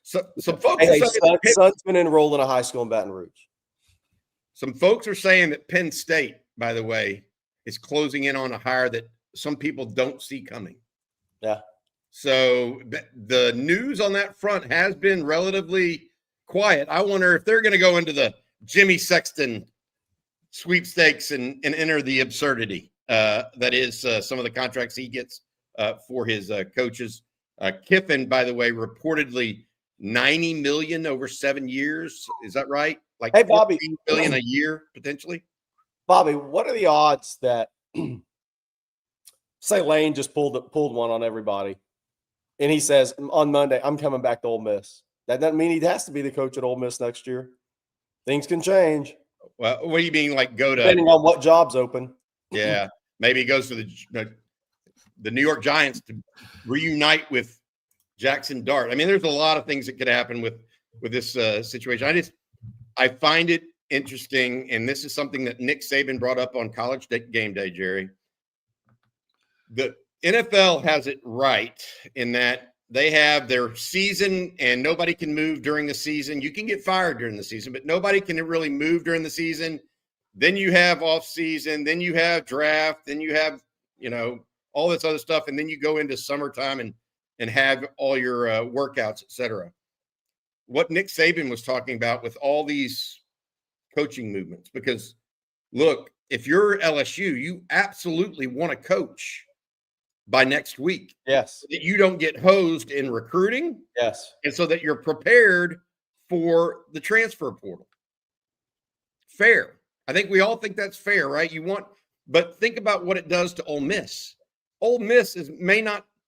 S3: So some folks
S2: son's been enrolled in a high school in Baton Rouge.
S3: Some folks are saying that Penn State, by the way, is closing in on a hire that some people don't see coming.
S2: Yeah.
S3: So the news on that front has been relatively quiet. I wonder if they're going to go into the Jimmy Sexton sweepstakes and enter the absurdity that is some of the contracts he gets for his coaches. Kiffin, by the way, reportedly $90 million over 7 years. Is that right? Like,
S2: hey, Bobby,
S3: $14 million a year potentially.
S2: Bobby, what are the odds that say Lane just pulled one on everybody, and he says on Monday, "I'm coming back to Ole Miss"? That doesn't mean he has to be the coach at Ole Miss next year. Things can change.
S3: Well, what do you mean, like go to?
S2: Depending on what job's open.
S3: Yeah. Maybe he goes to the New York Giants to reunite with Jackson Dart. I mean, there's a lot of things that could happen with this situation. I find it interesting, and this is something that Nick Saban brought up on College Game Day, Jerry. The NFL has it right in that they have their season and nobody can move during the season. You can get fired during the season, but nobody can really move during the season. Then you have off season, then you have draft, then you have, all this other stuff. And then you go into summertime and have all your workouts, et cetera. What Nick Saban was talking about with all these coaching movements, because look, if you're LSU, you absolutely want to coach by next week.
S2: Yes.
S3: So that you don't get hosed in recruiting.
S2: Yes.
S3: And so that you're prepared for the transfer portal. Fair. I think we all think that's fair, right? But think about what it does to Ole Miss. Ole Miss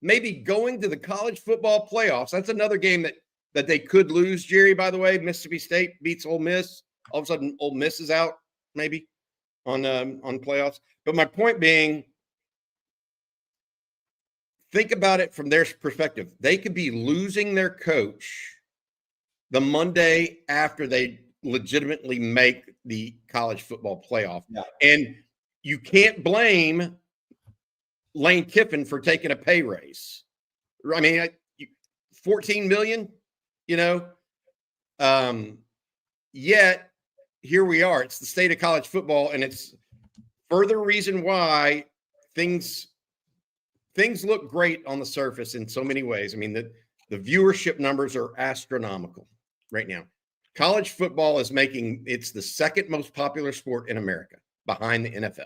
S3: maybe going to the college football playoffs. That's another game that they could lose, Jerry, by the way. Mississippi State beats Ole Miss. All of a sudden, Ole Miss is out maybe on playoffs. But my point being, think about it from their perspective. They could be losing their coach the Monday after they legitimately make the college football playoff. Yeah. And you can't blame Lane Kiffin for taking a pay raise. I mean, $14 million, yet here we are. It's the state of college football, and it's further reason why things look great on the surface in so many ways. I mean, the viewership numbers are astronomical right now. College football it's the second most popular sport in America behind the NFL.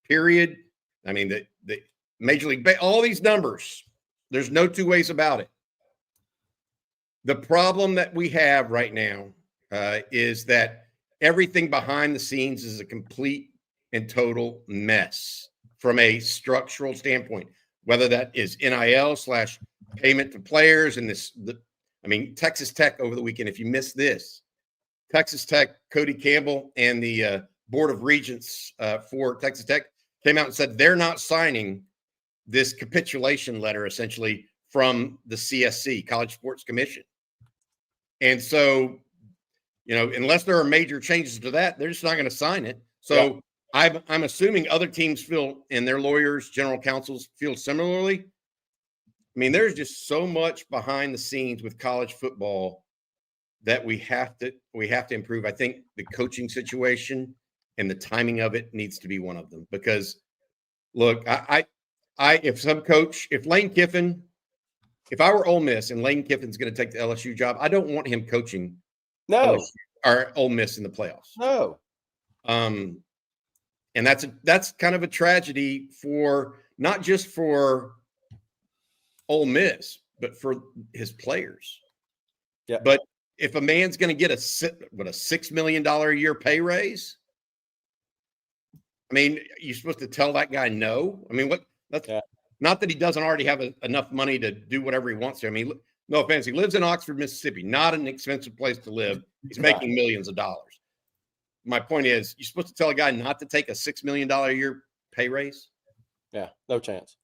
S3: Period. I mean, the Major League, all these numbers, there's no two ways about it. The problem that we have right now is that everything behind the scenes is a complete and total mess from a structural standpoint, whether that is NIL / payment to players and Texas Tech over the weekend. If you missed this, Texas Tech, Cody Campbell and the Board of Regents for Texas Tech came out and said they're not signing this capitulation letter essentially from the CSC, College Sports Commission. And so, unless there are major changes to that, they're just not going to sign it. So yeah. I'm assuming other teams feel, and their lawyers, general counsels feel similarly. I mean, there's just so much behind the scenes with college football that we have to improve. I think the coaching situation and the timing of it needs to be one of them, because look, if Lane Kiffin, if I were Ole Miss and Lane Kiffin's going to take the LSU job, I don't want him coaching LSU, or Ole Miss in the playoffs.
S2: No.
S3: And that's kind of a tragedy for not just for Ole Miss, but for his players.
S2: Yeah.
S3: But if a man's going to get a $6 million a year pay raise, I mean, you're supposed to tell that guy no. I mean, not that he doesn't already have enough money to do whatever he wants to. I mean, no offense, he lives in Oxford, Mississippi, not an expensive place to live. He's making millions of dollars. My point is, you're supposed to tell a guy not to take a $6 million a year pay raise?
S2: Yeah, no chance.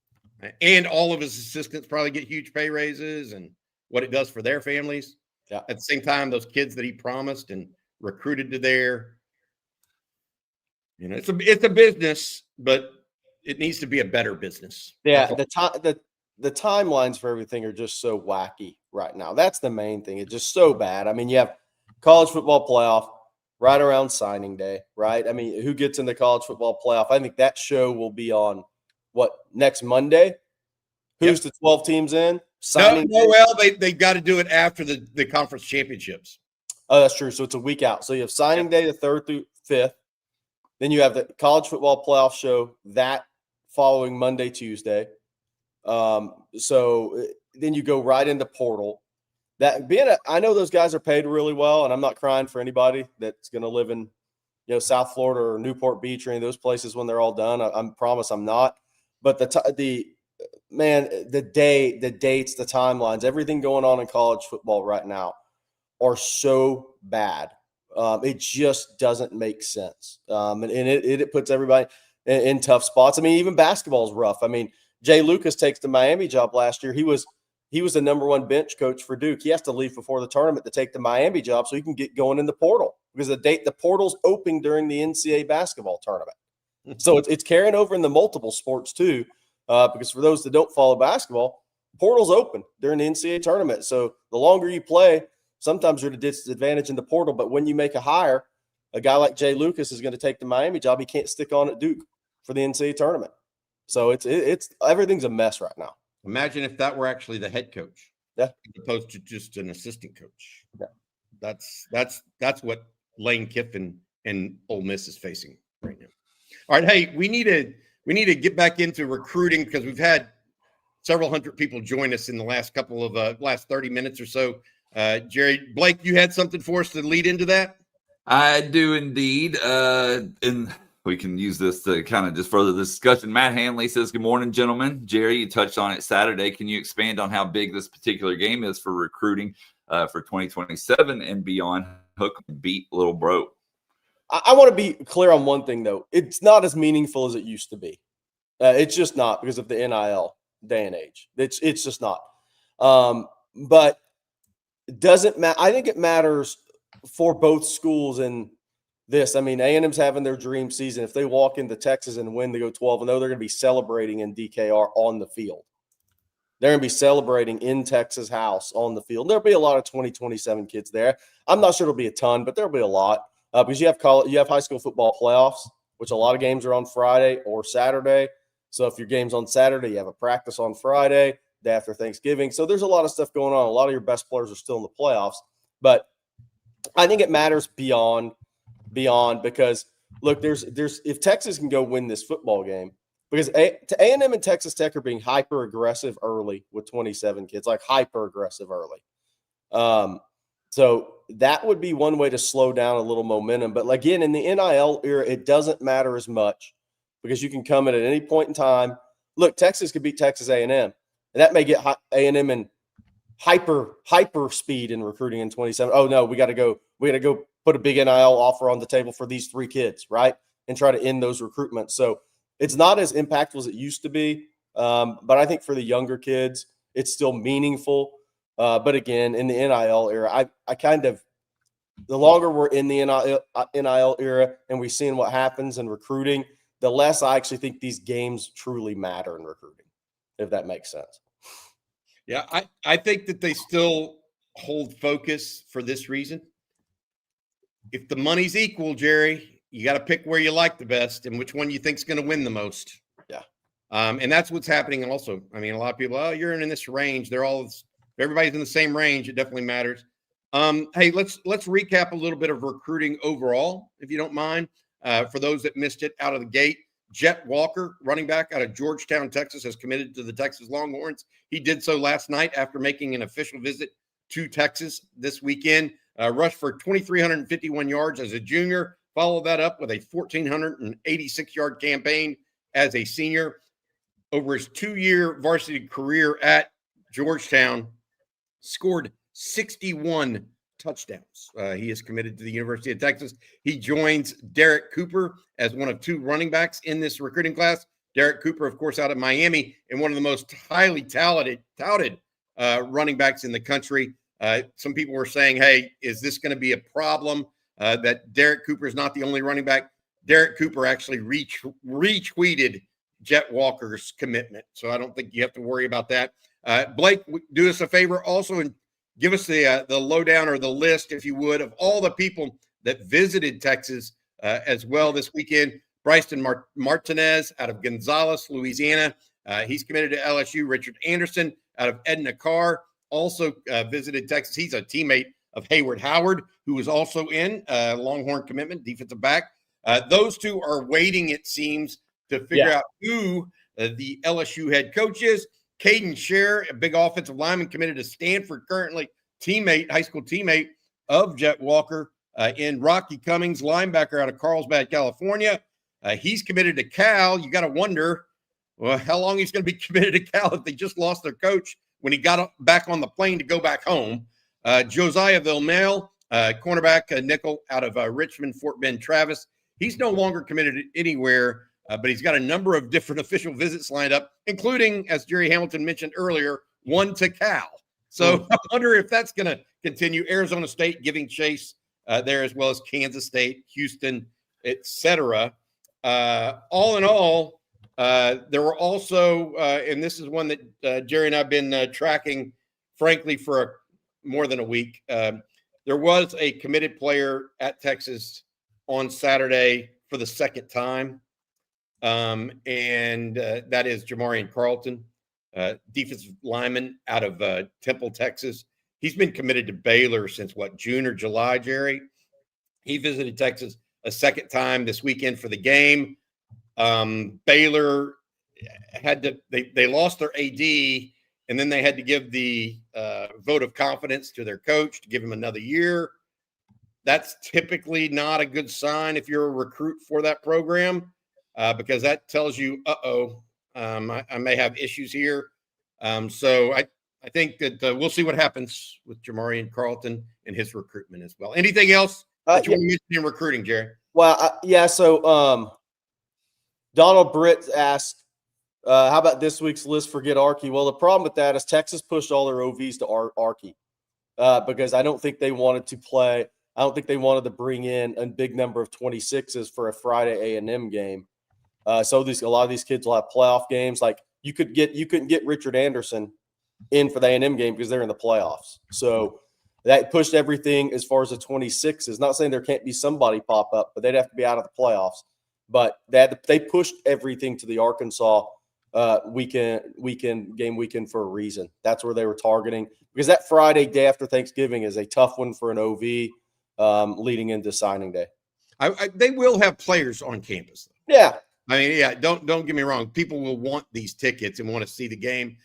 S3: And all of his assistants probably get huge pay raises and what it does for their families.
S2: Yeah.
S3: At the same time, those kids that he promised and recruited to there, it's a business, but it needs to be a better business.
S2: Yeah, the timelines for everything are just so wacky right now. That's the main thing. It's just so bad. I mean, you have college football playoff right around signing day, right? I mean, who gets in the college football playoff? I think that show will be on next Monday? Who's the 12 teams in? Signing
S3: no, well, they've got to do it after the conference championships.
S2: Oh, that's true. So it's a week out. So you have signing day the 3rd through 5th. Then you have the college football playoff show that following Monday, Tuesday. So then you go right into portal. I know those guys are paid really well, and I'm not crying for anybody that's going to live in, South Florida or Newport Beach or any of those places when they're all done. I promise I'm not. But the dates, the timelines, everything going on in college football right now are so bad. It just doesn't make sense. And it puts everybody. in tough spots. I mean, even basketball is rough. I mean, Jay Lucas takes the Miami job last year. He was the number one bench coach for Duke. He has to leave before the tournament to take the Miami job so he can get going in the portal because the portal's open during the NCAA basketball tournament. So it's carrying over in the multiple sports too, because for those that don't follow basketball, portal's open during the NCAA tournament. So the longer you play, sometimes you're at a disadvantage in the portal. But when you make a hire, a guy like Jay Lucas is going to take the Miami job. He can't stick on at Duke for the NCAA tournament. So it's everything's a mess right now.
S3: Imagine if that were actually the head coach,
S2: as
S3: opposed to just an assistant coach.
S2: Yeah.
S3: That's what Lane Kiffin and Ole Miss is facing right now. All right, hey, we need to get back into recruiting because we've had several hundred people join us in the last couple of last 30 minutes or so. Jerry, Blake, you had something for us to lead into that?
S1: I do indeed. And we can use this to kind of just further the discussion. Matt Hanley says, good morning, gentlemen. Jerry, you touched on it Saturday. Can you expand on how big this particular game is for recruiting for 2027 and beyond? Hook beat little bro.
S2: I want to be clear on one thing, though. It's not as meaningful as it used to be. It's just not because of the NIL day and age. It's just not. But it doesn't matter. I think it matters for both schools in this. I mean, A&M's having their dream season. If they walk into Texas and win, they go 12-0, they're going to be celebrating in DKR on the field. They're going to be celebrating in Texas house on the field. There'll be a lot of 2027 kids there. I'm not sure it'll be a ton, but there'll be a lot. Because you have high school football playoffs, which a lot of games are on Friday or Saturday. So if your game's on Saturday, you have a practice on Friday, day after Thanksgiving. So there's a lot of stuff going on. A lot of your best players are still in the playoffs. But I think it matters beyond because, look, there's if Texas can go win this football game, because A&M and Texas Tech are being hyper-aggressive early with 27 kids, like hyper-aggressive early. So that would be one way to slow down a little momentum. But again, in the NIL era, it doesn't matter as much because you can come in at any point in time. Look, Texas could beat Texas A&M, and that may get A&M in hyper speed in recruiting in 27. Oh no, we got to go put a big NIL offer on the table for these 3 kids, right? And try to end those recruitments. So it's not as impactful as it used to be. But I think for the younger kids, it's still meaningful. But again, in the NIL era, I kind of – the longer we're in the NIL era and we're seeing what happens in recruiting, the less I actually think these games truly matter in recruiting, if that makes sense.
S3: Yeah, I think that they still hold focus for this reason. If the money's equal, Jerry, you got to pick where you like the best and which one you think is going to win the most.
S2: Yeah.
S3: And that's what's happening also. I mean, a lot of people, you're in this range. Everybody's in the same range. It definitely matters. Hey, let's recap a little bit of recruiting overall, if you don't mind. For those that missed it out of the gate, Jet Walker, running back out of Georgetown, Texas, has committed to the Texas Longhorns. He did so last night after making an official visit to Texas this weekend. Rushed for 2,351 yards as a junior. Followed that up with a 1,486-yard campaign as a senior. Over his 2-year varsity career at Georgetown, scored 61 touchdowns. He is committed to the University of Texas. He joins Derek Cooper as one of 2 running backs in this recruiting class. Derek Cooper, of course, out of Miami, and one of the most highly touted running backs in the country. Some people were saying, hey, is this going to be a problem that Derek Cooper is not the only running back? Derek Cooper actually retweeted Jet Walker's commitment. So I don't think you have to worry about that. Blake, do us a favor also and give us the lowdown or the list, if you would, of all the people that visited Texas as well this weekend. Bryson Martinez out of Gonzales, Louisiana. He's committed to LSU. Richard Anderson out of Edna Carr also visited Texas. He's a teammate of Hayward Howard, who was also in Longhorn commitment, defensive back. Those 2 are waiting, it seems, to figure out who the LSU head coach is. Caden Scher, a big offensive lineman committed to Stanford, currently high school teammate of Jet Walker. In Rocky Cummings, linebacker out of Carlsbad, California. He's committed to Cal. You got to wonder, well, how long he's going to be committed to Cal if they just lost their coach when he got back on the plane to go back home. Josiah Villamel, cornerback, nickel out of Richmond, Fort Bend, Travis. He's no longer committed anywhere but he's got a number of different official visits lined up, including, as Jerry Hamilton mentioned earlier, one to Cal. So I wonder if that's going to continue. Arizona State giving chase there, as well as Kansas State, Houston, etc. All in all, there were also, and this is one that Jerry and I have been tracking, frankly, for more than a week. There was a committed player at Texas on Saturday for the second time, and that is Jamarian Carlton, defensive lineman out of Temple, Texas. He's been committed to Baylor since June or July, Jerry. He visited Texas a second time this weekend for the game. Baylor they lost their AD, and then they had to give the vote of confidence to their coach to give him another year. That's typically not a good sign if you're a recruit for that program, because that tells you, I may have issues here. So I think that we'll see what happens with Jamarian Carlton and his recruitment as well. Anything else that you want to mention in recruiting, Jerry?
S2: Well, so Donald Britt asked, how about this week's list? Forget Archie. Well, the problem with that is Texas pushed all their OVs to Archie because I don't think they wanted to play. I don't think they wanted to bring in a big number of 26s for a Friday A&M game. So a lot of these kids will have playoff games. Like you couldn't get Richard Anderson in for the A&M game because they're in the playoffs. So that pushed everything as far as the 26s. Not saying there can't be somebody pop up, but they'd have to be out of the playoffs. But they pushed everything to the Arkansas game weekend for a reason. That's where they were targeting, because that Friday day after Thanksgiving is a tough one for an OV leading into signing day.
S3: They will have players on campus.
S2: Yeah.
S3: I mean, yeah, don't get me wrong. People will want these tickets and want to see the game.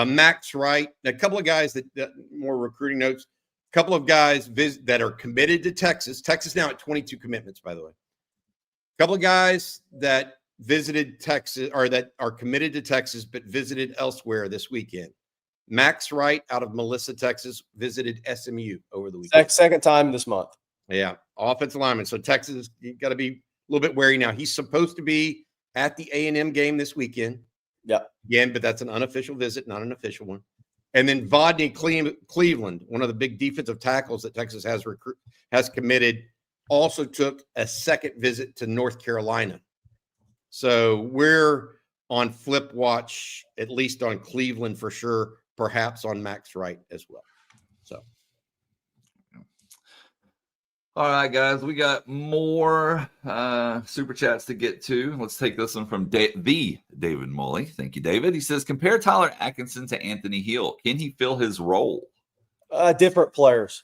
S3: Max Wright, a couple of guys that more recruiting notes, a couple of guys that are committed to Texas. Texas now at 22 commitments, by the way. A couple of guys that visited Texas or that are committed to Texas but visited elsewhere this weekend. Max Wright out of Melissa, Texas, visited SMU over the weekend.
S2: Second time this month.
S3: Yeah, offensive lineman. So Texas, you got to be a little bit wary now. He's supposed to be at the A&M game this weekend.
S2: Yeah.
S3: Again, but that's an unofficial visit, not an official one. And then Vodney Cleveland, one of the big defensive tackles that Texas has committed, also took a second visit to North Carolina. So we're on flip watch, at least on Cleveland for sure, perhaps on Max Wright as well. So.
S1: All right, guys, we got more super chats to get to. Let's take this one from the David Mully. Thank you, David. He says, compare Tyler Atkinson to Anthony Hill. Can he fill his role?
S2: Different players.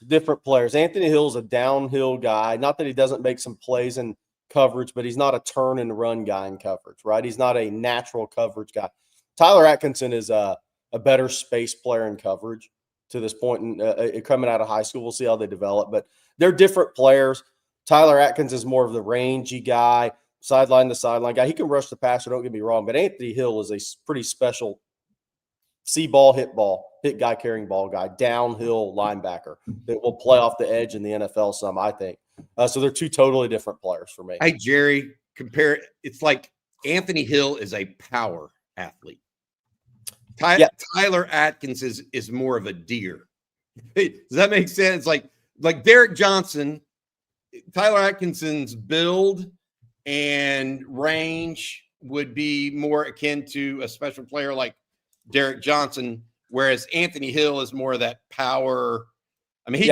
S2: Anthony Hill's a downhill guy. Not that he doesn't make some plays in coverage, but he's not a turn and run guy in coverage, right? He's not a natural coverage guy. Tyler Atkinson is a better space player in coverage to this point. And coming out of high school, we'll see how they develop, but they're different players. Tyler Atkins is more of the rangy guy, sideline to sideline guy. He can rush the passer, don't get me wrong, but Anthony Hill is a pretty special see ball, hit guy, carrying ball guy, downhill linebacker that will play off the edge in the NFL some, I think. So they're two totally different players for me.
S3: Hey, Jerry, it's like Anthony Hill is a power athlete. Tyler Atkins is more of a deer. Does that make sense? Like Derek Johnson, Tyler Atkinson's build and range would be more akin to a special player like Derek Johnson, whereas Anthony Hill is more of that power. I mean,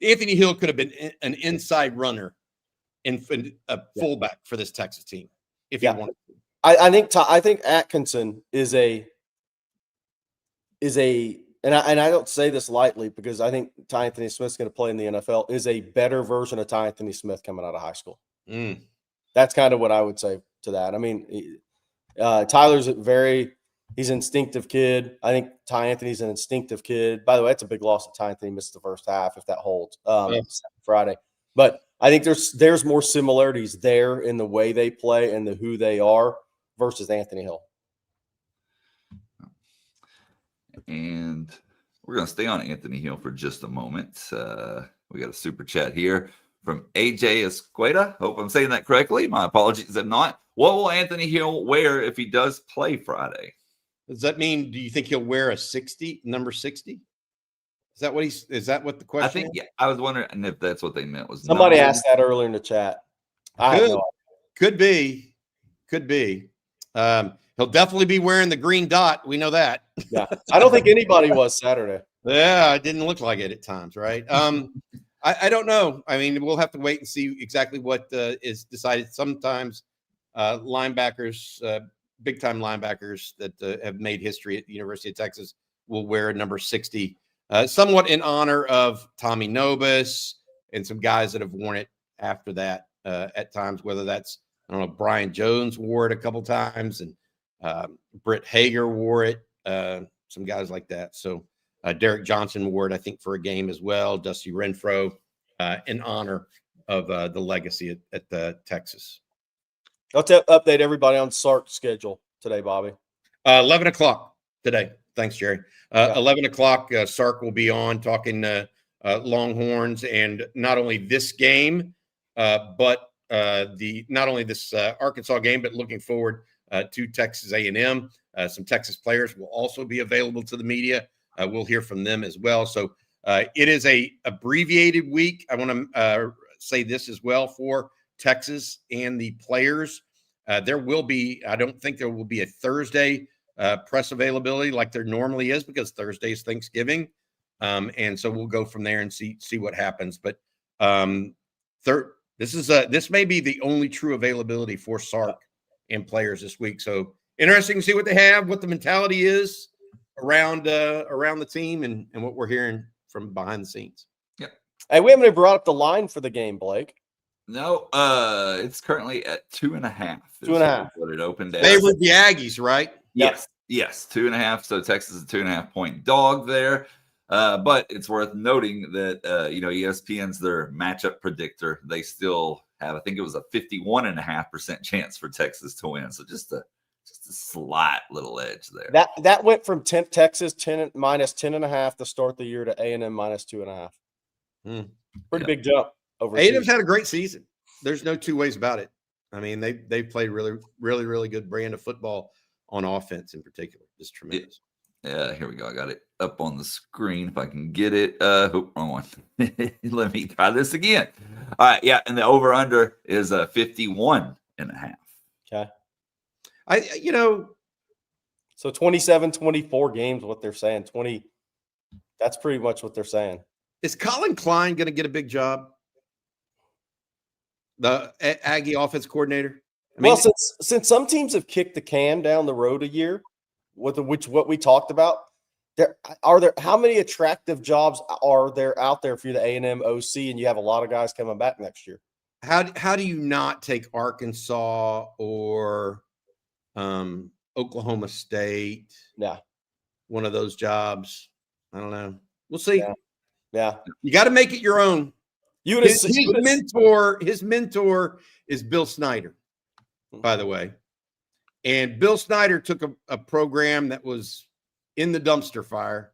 S3: Anthony Hill could have been an inside runner and a fullback for this Texas team if he wanted to.
S2: I think Atkinson is a and I don't say this lightly because I think Ty Anthony Smith's going to play in the NFL, is a better version of Ty Anthony Smith coming out of high school. That's kind of what I would say to that. I mean, Tyler's he's an instinctive kid. I think Ty Anthony's an instinctive kid. By the way, that's a big loss that Ty Anthony missed the first half if that holds Friday. But I think there's more similarities there in the way they play and who they are versus Anthony Hill.
S1: And we're going to stay on Anthony Hill for just a moment. We got a super chat here from AJ Escueda. Hope I'm saying that correctly. My apologies if not. What will Anthony Hill wear if he does play Friday?
S3: Does that mean, do you think he'll wear a 60, number 60? Is that what the question
S1: I think,
S3: is?
S1: yeah, I was wondering if that's what they meant was
S2: Somebody
S1: numbers.
S2: asked that earlier in the chat. I have no idea.
S3: Could be. He'll definitely be wearing the green dot. We know that.
S2: Yeah. I don't think anybody was Saturday.
S3: Yeah, it didn't look like it at times, right? I don't know. I mean, we'll have to wait and see exactly what is decided. Sometimes linebackers, big-time linebackers that have made history at the University of Texas will wear number 60, somewhat in honor of Tommy Nobis and some guys that have worn it after that at times, whether that's, I don't know, Brian Jones wore it a couple times, and Britt Hager wore it, some guys like that. So Derek Johnson wore it, I think, for a game as well. Dusty Renfro, in honor of the legacy at Texas.
S2: Let's update everybody on Sark's schedule today, Bobby.
S3: 11 o'clock today. Thanks, Jerry.
S2: Yeah.
S3: 11 o'clock, Sark will be on talking Longhorns, and not only this game, but not only this Arkansas game, but looking forward to Texas A&M. Some Texas players will also be available to the media. We'll hear from them as well. So it is a abbreviated week. I want to say this as well for Texas and the players. There will be, I don't think there will be a Thursday press availability like there normally is, because Thursday is Thanksgiving. And so we'll go from there and see what happens. But this may be the only true availability for Sark and players this week. So interesting to see what they have, what the mentality is around the team, and what we're hearing from behind the scenes.
S1: Yeah.
S2: Hey, we haven't even brought up the line for the game, Blake.
S1: No, it's currently at 2.5.
S2: 2.5.
S1: What it opened at.
S3: Favored the Aggies, right?
S1: Yes, 2.5. So Texas is a 2.5-point dog there. But it's worth noting that ESPN's their matchup predictor. They still have, I think it was a 51.5% chance for Texas to win. So just a slight little edge there.
S2: That went from Texas minus 10.5 to start the year to A&M minus 2.5. Pretty big jump.
S3: A&M's had a great season. There's no two ways about it. I mean, they played really, really, really good brand of football on offense in particular. Just tremendous.
S1: Yeah, here we go. I got it up on the screen if I can get it. Wrong one. Let me try this again. All right, yeah, and the over-under is 51.5.
S2: Okay.
S3: So
S2: 27-24 games, what they're saying. 20. That's pretty much what they're saying.
S3: Is Colin Klein going to get a big job? The Aggie offense coordinator?
S2: Well, since some teams have kicked the can down the road a year, what we talked about, how many attractive jobs are there out there for you, the A&M OC, and you have a lot of guys coming back next year?
S3: How do you not take Arkansas or Oklahoma State?
S2: Yeah,
S3: one of those jobs. I don't know. We'll see.
S2: Yeah. You
S3: got to make it your own. His mentor is Bill Snyder, by the way. And Bill Snyder took a program that was in the dumpster fire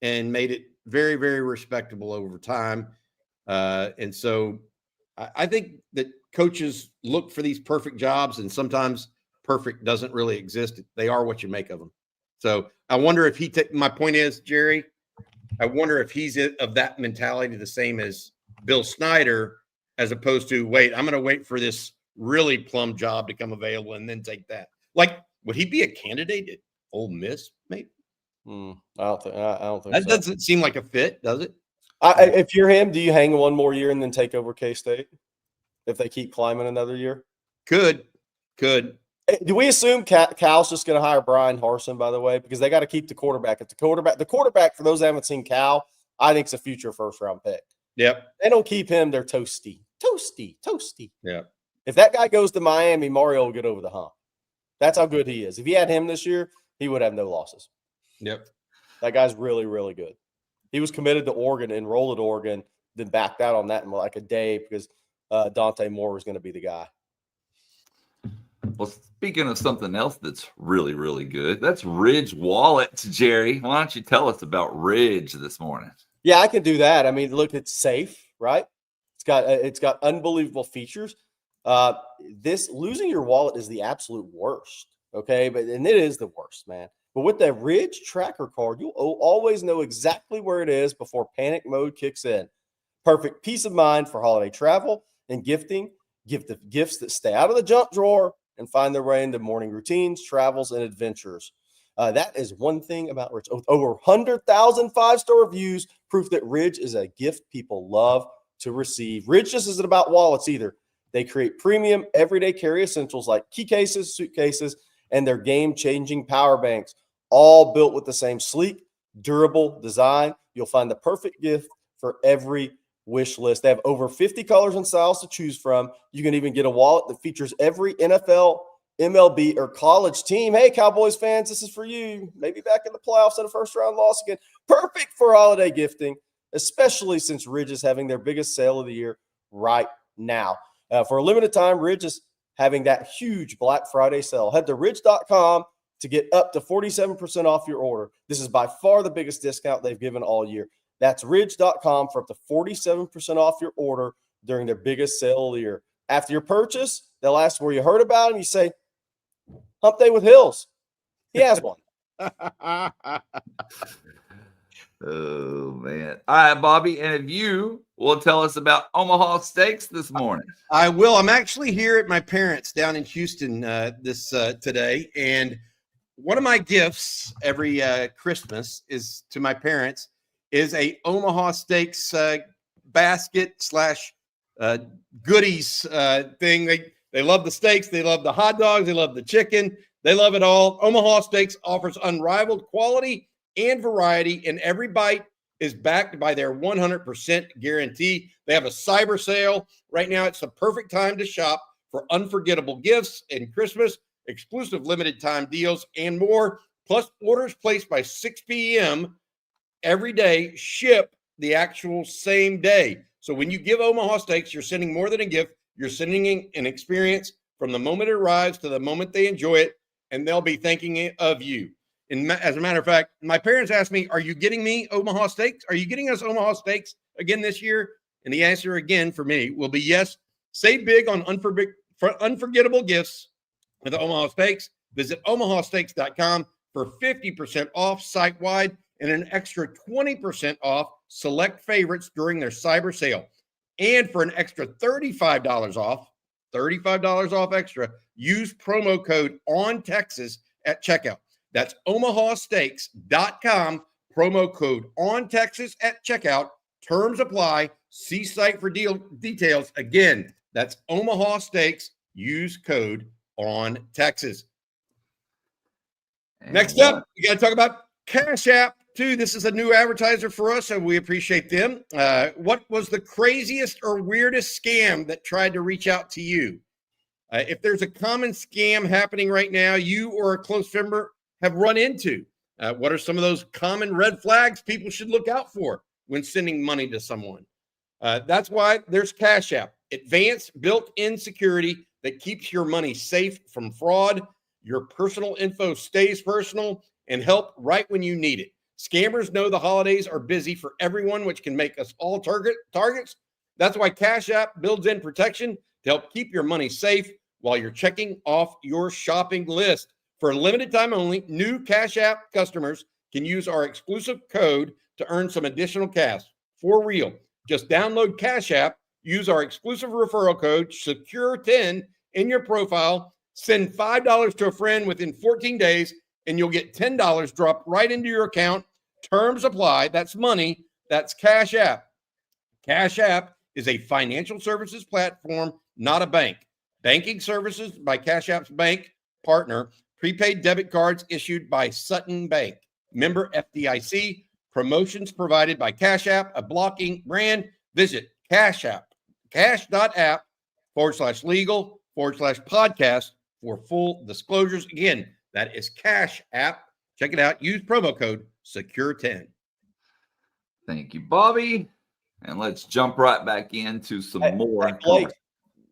S3: and made it very, very respectable over time. And so I think that coaches look for these perfect jobs, and sometimes perfect doesn't really exist. They are what you make of them. So I wonder if my point is, Jerry, I wonder if he's of that mentality, the same as Bill Snyder, as opposed to, wait, I'm going to wait for this really plum job to come available and then take that. Like, would he be a candidate at Ole Miss, maybe?
S2: I don't think
S3: that doesn't seem like a fit, does it?
S2: If you're him, do you hang one more year and then take over K-State if they keep climbing another year?
S3: Could.
S2: Do we assume Cal's just going to hire Brian Harsin, by the way, because they got to keep the quarterback? If the quarterback, for those that haven't seen Cal, I think is a future first-round pick.
S3: Yep.
S2: They don't keep him, they're toasty.
S3: Yeah.
S2: If that guy goes to Miami, Mario will get over the hump. That's how good he is. If he had him this year, he would have no losses.
S3: Yep.
S2: That guy's really, really good. He was committed to Oregon, enrolled at Oregon, then backed out on that in like a day because Dante Moore was going to be the guy.
S1: Well, speaking of something else that's really, really good, that's Ridge Wallets, Jerry. Why don't you tell us about Ridge this morning?
S2: Yeah, I can do that. I mean, look, it's safe, right? It's got unbelievable features. This losing your wallet is the absolute worst. Okay, and it is the worst, man. But with that Ridge tracker card, you'll always know exactly where it is before panic mode kicks in. Perfect peace of mind for holiday travel and gifting. Give the gifts that stay out of the junk drawer and find their way into morning routines, travels, and adventures. That is one thing about Ridge. Over 100,000 5-star reviews, proof that Ridge is a gift people love to receive. Ridge just isn't about wallets either. They create premium, everyday carry essentials like key cases, suitcases, and their game-changing power banks, all built with the same sleek, durable design. You'll find the perfect gift for every wish list. They have over 50 colors and styles to choose from. You can even get a wallet that features every NFL, MLB, or college team. Hey, Cowboys fans, this is for you. Maybe back in the playoffs in a first-round loss again. Perfect for holiday gifting, especially since Ridge is having their biggest sale of the year right now. For a limited time, Ridge is having that huge Black Friday sale. Head to ridge.com to get up to 47% off your order. This is by far the biggest discount they've given all year. That's ridge.com for up to 47% off your order during their biggest sale of the year. After your purchase, they'll ask where you heard about him. You say, Hump Day with Hills. He has one.
S1: Oh, man. All right, Bobby. And if you will tell us about Omaha Steaks this morning.
S3: I will. I'm actually here at my parents' down in Houston today. And one of my gifts every Christmas is to my parents is a Omaha Steaks basket / goodies thing. They love the steaks. They love the hot dogs. They love the chicken. They love it all. Omaha Steaks offers unrivaled quality and variety, and every bite is backed by their 100% guarantee. They have a cyber sale right now. It's the perfect time to shop for unforgettable gifts and Christmas, exclusive limited time deals, and more. Plus, orders placed by 6 p.m. every day ship the actual same day. So when you give Omaha Steaks, you're sending more than a gift. You're sending an experience from the moment it arrives to the moment they enjoy it, and they'll be thanking it of you. And as a matter of fact, my parents asked me, are you getting me Omaha Steaks? Are you getting us Omaha Steaks again this year? And the answer again for me will be yes. Save big on unforgettable gifts with Omaha Steaks. Visit omahasteaks.com for 50% off site-wide and an extra 20% off select favorites during their cyber sale. And for an extra $35 off extra, use promo code ONTEXAS at checkout. That's omahasteaks.com, promo code ONTEXAS at checkout. Terms apply. See site for details. Again, that's Omaha Steaks. Use code ONTEXAS. Next up, we got to talk about Cash App, too. This is a new advertiser for us, so we appreciate them. What was the craziest or weirdest scam that tried to reach out to you? If there's a common scam happening right now, you or a close member have run into, what are some of those common red flags people should look out for when sending money to someone? That's why there's Cash App, advanced built-in security that keeps your money safe from fraud. Your personal info stays personal and help right when you need it. Scammers know the holidays are busy for everyone, which can make us all targets. That's why Cash App builds in protection to help keep your money safe while you're checking off your shopping list. For a limited time only, new Cash App customers can use our exclusive code to earn some additional cash. For real. Just download Cash App, use our exclusive referral code, SECURE10 in your profile, send $5 to a friend within 14 days, and you'll get $10 dropped right into your account. Terms apply. That's money. That's Cash App. Cash App is a financial services platform, not a bank. Banking services by Cash App's bank partner. Prepaid debit cards issued by Sutton Bank. Member FDIC. Promotions provided by Cash App, a blocking brand. Visit cash.app /legal/podcast for full disclosures. Again, that is Cash App. Check it out. Use promo code SECURE10.
S1: Thank you, Bobby. And let's jump right back into some more.
S2: Blake,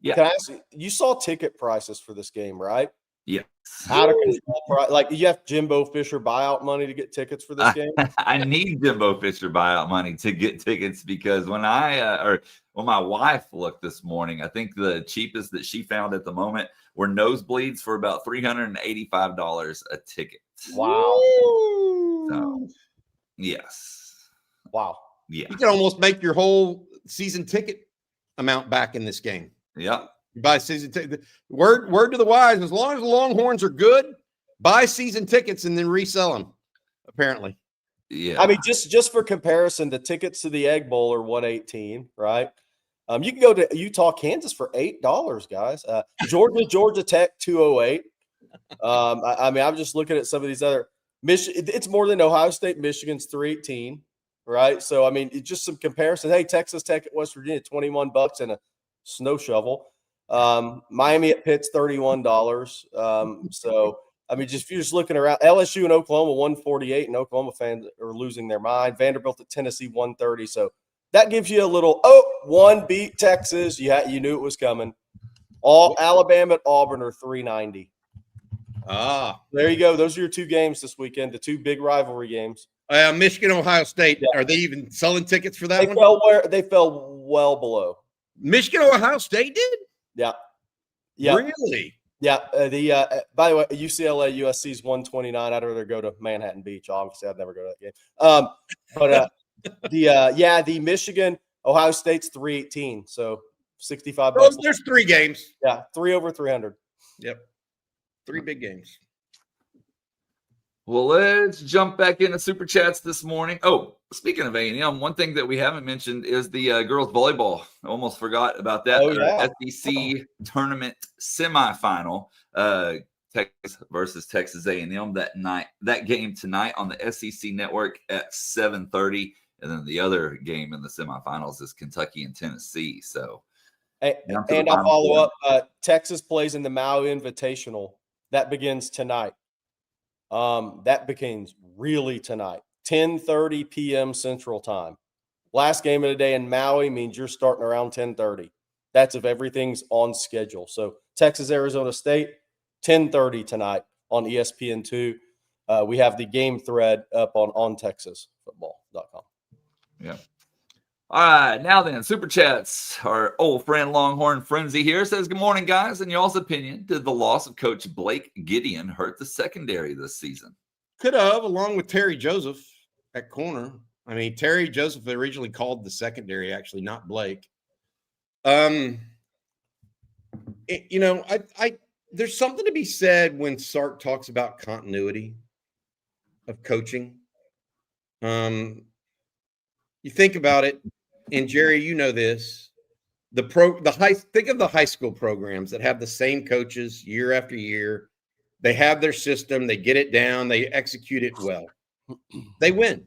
S1: yeah.
S2: can I ask you saw ticket prices for this game, right?
S1: Yes.
S2: Out of control. Like you have Jimbo Fisher buyout money to get tickets for this game.
S1: I need Jimbo Fisher buyout money to get tickets because when when my wife looked this morning, I think the cheapest that she found at the moment were nosebleeds for about $385 a ticket.
S2: Wow.
S1: So, yes.
S2: Wow.
S1: Yeah.
S3: You can almost make your whole season ticket amount back in this game.
S1: Yep.
S3: You buy season ticket. Word to the wise: as long as the Longhorns are good, buy season tickets and then resell them. Apparently,
S1: Yeah.
S2: I mean, just for comparison, the tickets to the Egg Bowl are $118, right? You can go to Utah, Kansas for $8, guys. Georgia Tech $208. I mean, I'm just looking at some of these other it's more than Ohio State, Michigan's $318, right? So I mean, it's just some comparison. Hey, Texas Tech at West Virginia, $21 and a snow shovel. Miami at Pitt's $31. So I mean, if you're just looking around, LSU and Oklahoma 148, and Oklahoma fans are losing their mind. Vanderbilt at Tennessee 130. So that gives you a little one beat Texas. You knew it was coming. All Alabama at Auburn are 390. There you go. Those are your two games this weekend, the two big rivalry games.
S3: Michigan, Ohio State. Yeah. Are they even selling tickets for that
S2: one? They fell well below.
S3: Michigan, Ohio State did?
S2: Yeah. Yeah.
S3: Really?
S2: Yeah. By the way, UCLA, USC's 129. I'd rather go to Manhattan Beach. Obviously, I'd never go to that game. The Michigan, Ohio State's 318. So $65.
S3: There's three games.
S2: Yeah. 3 over 300.
S3: Yep. 3 big games.
S1: Well, let's jump back into Super Chats this morning. Oh, speaking of A&M, one thing that we haven't mentioned is the girls volleyball. I almost forgot about that.
S2: Oh, yeah.
S1: SEC tournament semifinal, Texas versus Texas A&M that game tonight on the SEC network at 7:30. And then the other game in the semifinals is Kentucky and Tennessee. So,
S2: and I'll follow up. Texas plays in the Maui Invitational. That begins tonight. That begins really tonight, 10:30 p.m. Central Time. Last game of the day in Maui means you're starting around 10:30. That's if everything's on schedule. So Texas, Arizona State, 10:30 tonight on ESPN2. We have the game thread up on TexasFootball.com.
S1: Yeah. All right, now then, Super Chats. Our old friend Longhorn Frenzy here says, good morning, guys. In y'all's opinion, did the loss of Coach Blake Gideon hurt the secondary this season?
S3: Could have, along with Terry Joseph at corner. I mean, Terry Joseph originally called the secondary, actually, not Blake. There's something to be said when Sark talks about continuity of coaching. You think about it. And Jerry, you know this. Think of the high school programs that have the same coaches year after year. They have their system, they get it down, they execute it well. They win.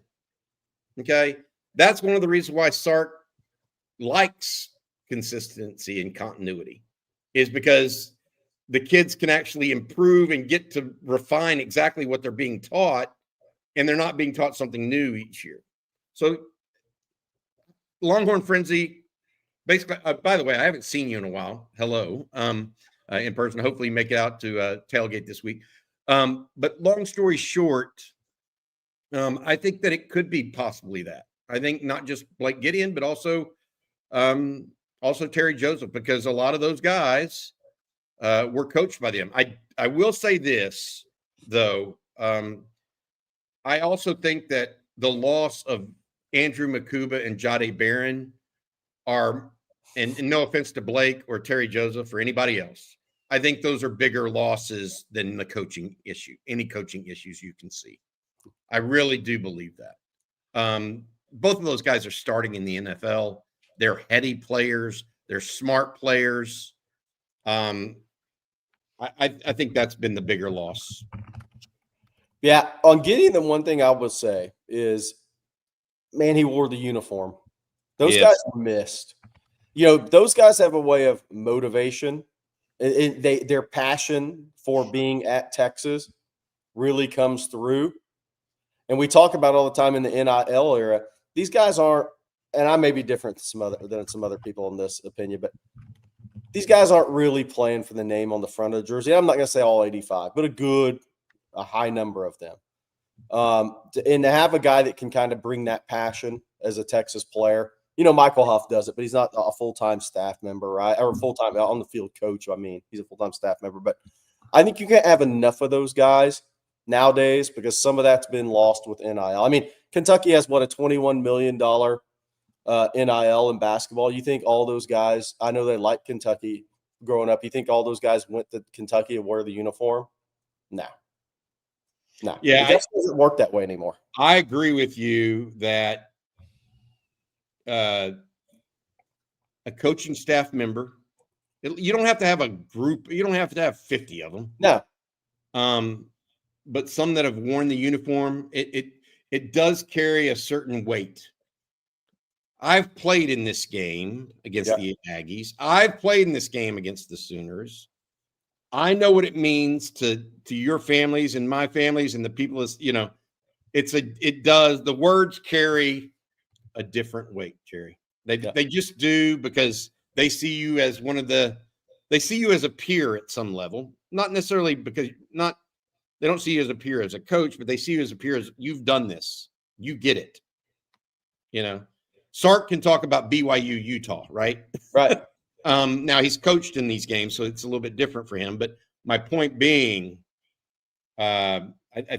S3: Okay? That's one of the reasons why Sark likes consistency and continuity, is because the kids can actually improve and get to refine exactly what they're being taught, and they're not being taught something new each year. So Longhorn Frenzy, basically, by the way, I haven't seen you in a while. Hello, in person. Hopefully you make it out to tailgate this week. But long story short, I think that it could be possibly that. I think not just Blake Gideon, but also Terry Joseph, because a lot of those guys were coached by them. I will say this, though. I also think that the loss of Andrew Makuba and Jade Barron are, and no offense to Blake or Terry Joseph or anybody else, I think those are bigger losses than the coaching issue, any coaching issues you can see. I really do believe that. Both of those guys are starting in the NFL. They're heady players. They're smart players. I think that's been the bigger loss.
S2: Yeah, on Gideon, the one thing I would say is, man, he wore the uniform. Those guys missed. Those guys have a way of motivation. Their passion for being at Texas really comes through. And we talk about all the time in the NIL era. These guys aren't, and I may be different than some other people in this opinion, but these guys aren't really playing for the name on the front of the jersey. I'm not going to say all 85, but a high number of them. And to have a guy that can kind of bring that passion as a Texas player, Michael Huff does it, but he's not a full-time staff member, right? Or full-time on the field coach. I mean, he's a full-time staff member, but I think you can't have enough of those guys nowadays because some of that's been lost with NIL. I mean, Kentucky has a $21 million NIL in basketball. You think all those guys, I know they like Kentucky growing up. You think all those guys went to Kentucky and wear the uniform? No.
S3: Yeah,
S2: it just doesn't work that way anymore.
S3: I agree with you that a coaching staff member, you don't have to have a group. You don't have to have 50 of them.
S2: No.
S3: But some that have worn the uniform, it does carry a certain weight. I've played in this game against the Aggies. I've played in this game against the Sooners. I know what it means to your families and my families and the people. The words carry a different weight, Jerry. They just do because they see you as they see you as a peer at some level, not necessarily because they don't see you as a peer as a coach, but they see you as a peer as you've done this. You get it. Sark can talk about BYU, Utah, right?
S2: Right.
S3: Now he's coached in these games, so it's a little bit different for him. But my point being, I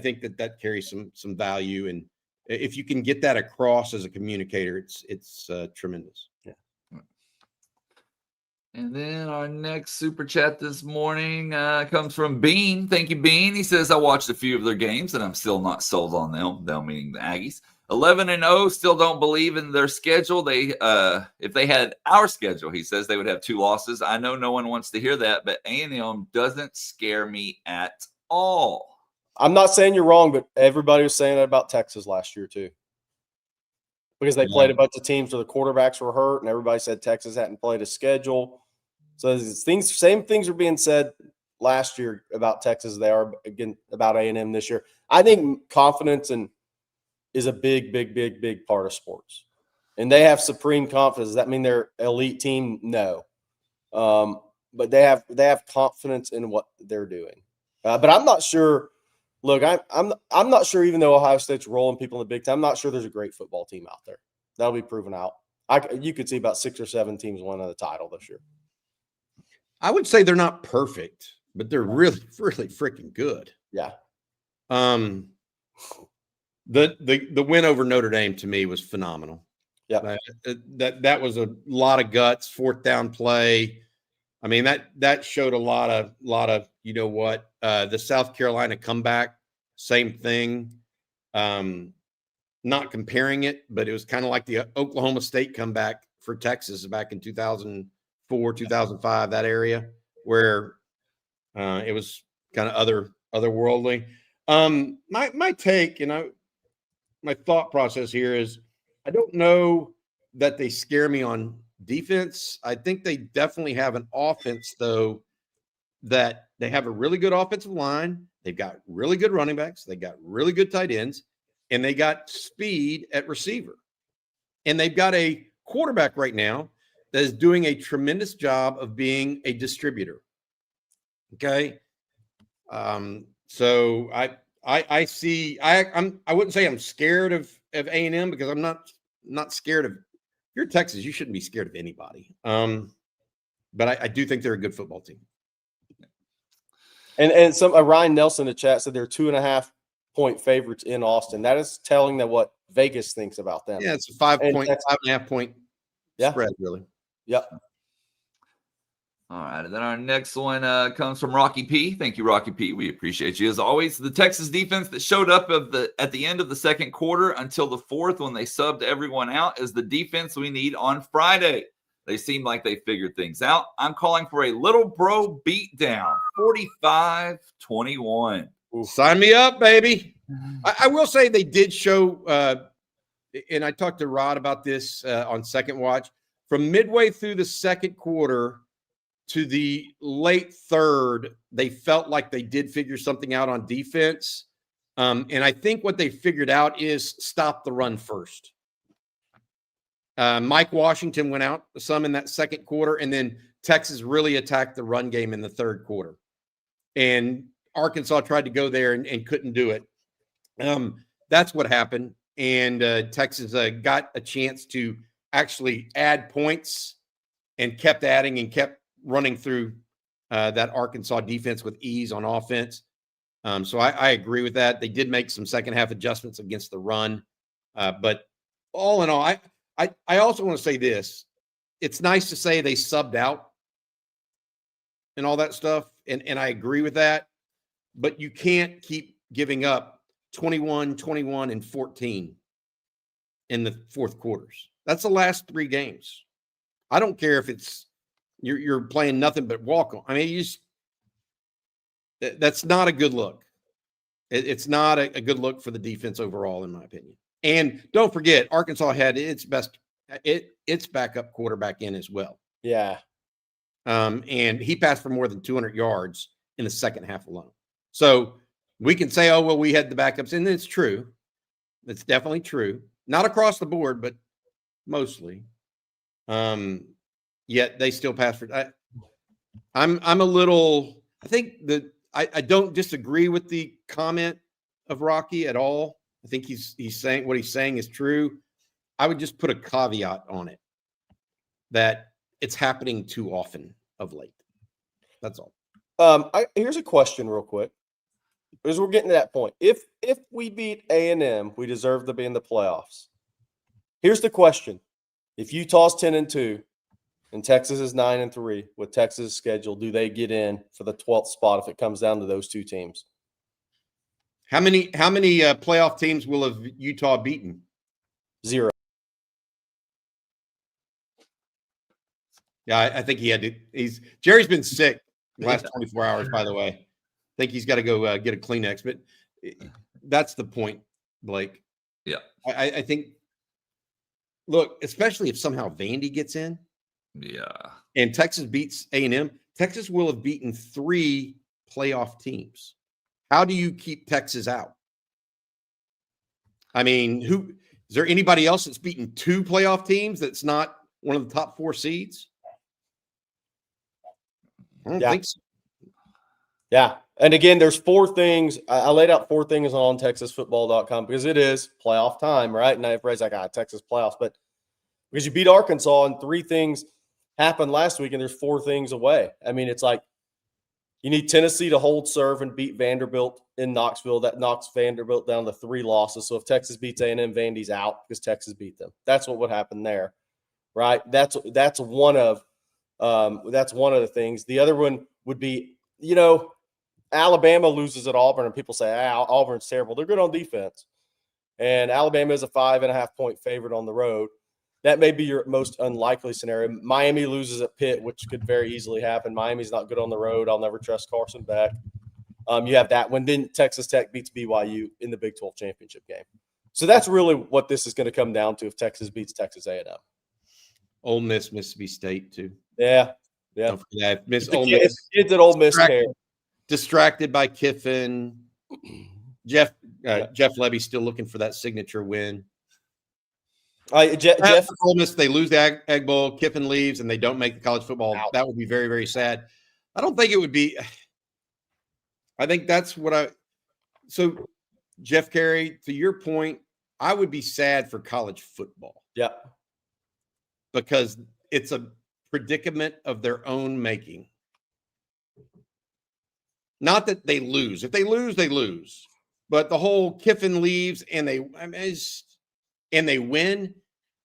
S3: think that carries some value, and if you can get that across as a communicator, it's tremendous.
S2: Yeah.
S1: And then our next super chat this morning comes from Bean. Thank you, Bean. He says, I watched a few of their games, and I'm still not sold on them meaning the Aggies. 11-0, still don't believe in their schedule. If they had our schedule, he says they would have 2 losses. I know no one wants to hear that, but A&M doesn't scare me at all.
S2: I'm not saying you're wrong, but everybody was saying that about Texas last year too. Because they played a bunch of teams where the quarterbacks were hurt, and everybody said Texas hadn't played a schedule. So same things are being said last year about Texas. They are again about A&M this year. I think confidence is a big part of sports, and they have supreme confidence. Does that mean they're elite team? No, but they have confidence in what they're doing. But I'm not sure. Look, I'm not sure. Even though Ohio State's rolling people in the Big Ten, I'm not sure there's a great football team out there. That'll be proven out. You could see about 6 or 7 teams winning the title this year.
S3: I would say they're not perfect, but they're really freaking good.
S2: Yeah.
S3: The win over Notre Dame to me was phenomenal.
S2: Yeah.
S3: That was a lot of guts, 4th down play. I mean, that showed a lot of the South Carolina comeback, same thing. Not comparing it, but it was kind of like the Oklahoma State comeback for Texas back in 2004, 2005, that area where it was kind of otherworldly. My take, my thought process here is I don't know that they scare me on defense. I think they definitely have an offense, though, that they have a really good offensive line. They've got really good running backs. They got really good tight ends, and they got speed at receiver. And they've got a quarterback right now that is doing a tremendous job of being a distributor. Okay. So I see. I wouldn't say I'm scared of A&M because I'm not scared of. If you're Texas, you shouldn't be scared of anybody. But I do think they're a good football team.
S2: And some Ryan Nelson in the chat said they're 2.5-point favorites in Austin. That is telling them what Vegas thinks about them.
S3: Yeah, it's a 5.5 point spread, really.
S2: Yep.
S1: All right, and then our next one comes from Rocky P. Thank you, Rocky P. We appreciate you as always. The Texas defense that showed up at the end of the second quarter until the fourth when they subbed everyone out is the defense we need on Friday. They seem like they figured things out. I'm calling for a little bro beatdown, 45-21.
S3: Sign me up, baby. I will say they did show, and I talked to Rod about this on Second Watch. From midway through the second quarter to the late third, they felt like they did figure something out on defense. And I think what they figured out is stop the run first. Mike Washington went out some in that second quarter, and then Texas really attacked the run game in the third quarter. And Arkansas tried to go there and couldn't do it. That's what happened. And Texas got a chance to actually add points and kept adding and kept running through that Arkansas defense with ease on offense. So I agree with that. They did make some second half adjustments against the run. But all in all, I also want to say this. It's nice to say they subbed out and all that stuff. And I agree with that. But you can't keep giving up 21, 21, and 14 in the fourth quarters. That's the last 3 games. I don't care if it's you're playing nothing but walk on. I mean, that's not a good look. It's not a good look for the defense overall, in my opinion. And don't forget, Arkansas had its backup quarterback in as well.
S2: Yeah.
S3: And he passed for more than 200 yards in the second half alone. So we can say, oh, well, we had the backups. And it's true. It's definitely true. Not across the board, but mostly. Yet they still pass for. I'm a little. I think that I don't disagree with the comment of Rocky at all. I think he's saying what he's saying is true. I would just put a caveat on it that it's happening too often of late. That's all.
S2: Here's a question real quick, because we're getting to that point. If we beat A&M, we deserve to be in the playoffs. Here's the question: if Utah's 10-2 and Texas is 9-3 with Texas' schedule, do they get in for the 12th spot if it comes down to those 2 teams?
S3: How many playoff teams will have Utah beaten?
S2: 0.
S3: Yeah, I think he had to. Jerry's been sick the last 24 hours, by the way. I think he's got to go get a Kleenex. But that's the point, Blake.
S1: Yeah.
S3: I think, look, especially if somehow Vandy gets in.
S1: Yeah.
S3: And Texas beats A&M, Texas will have beaten 3 playoff teams. How do you keep Texas out? I mean, is there anybody else that's beaten 2 playoff teams that's not one of the top 4 seeds? I don't think so.
S2: Yeah. And again, there's 4 things. I laid out 4 things on TexasFootball.com because it is playoff time, right? And everybody's like, Texas playoffs. But because you beat Arkansas and 3 things happened last week and there's 4 things away. I mean, it's like you need Tennessee to hold serve and beat Vanderbilt in Knoxville. That knocks Vanderbilt down to 3 losses. So if Texas beats A&M, Vandy's out because Texas beat them. That's what would happen there, right? That's one of the things. The other one would be, Alabama loses at Auburn and people say, Auburn's terrible. They're good on defense. And Alabama is a 5.5-point favorite on the road. That may be your most unlikely scenario. Miami loses at Pitt, which could very easily happen. Miami's not good on the road. I'll never trust Carson Beck. You have that one. Then Texas Tech beats BYU in the Big 12 championship game. So that's really what this is going to come down to if Texas beats Texas A&M.
S3: Ole Miss, Mississippi State, too.
S2: Yeah.
S3: Don't forget,
S2: Ole Miss. Kids at Ole Miss care.
S3: Distracted by Kiffin. Jeff Levy still looking for that signature win.
S2: Jeff,
S3: Ole Miss, they lose the Egg Bowl, Kiffin leaves, and they don't make the college football. That would be very, very sad. I don't think it would be. I think that's what so Jeff Carey, to your point, I would be sad for college football.
S2: Yeah.
S3: Because it's a predicament of their own making. Not that they lose. If they lose, they lose. But the whole Kiffin leaves and they win,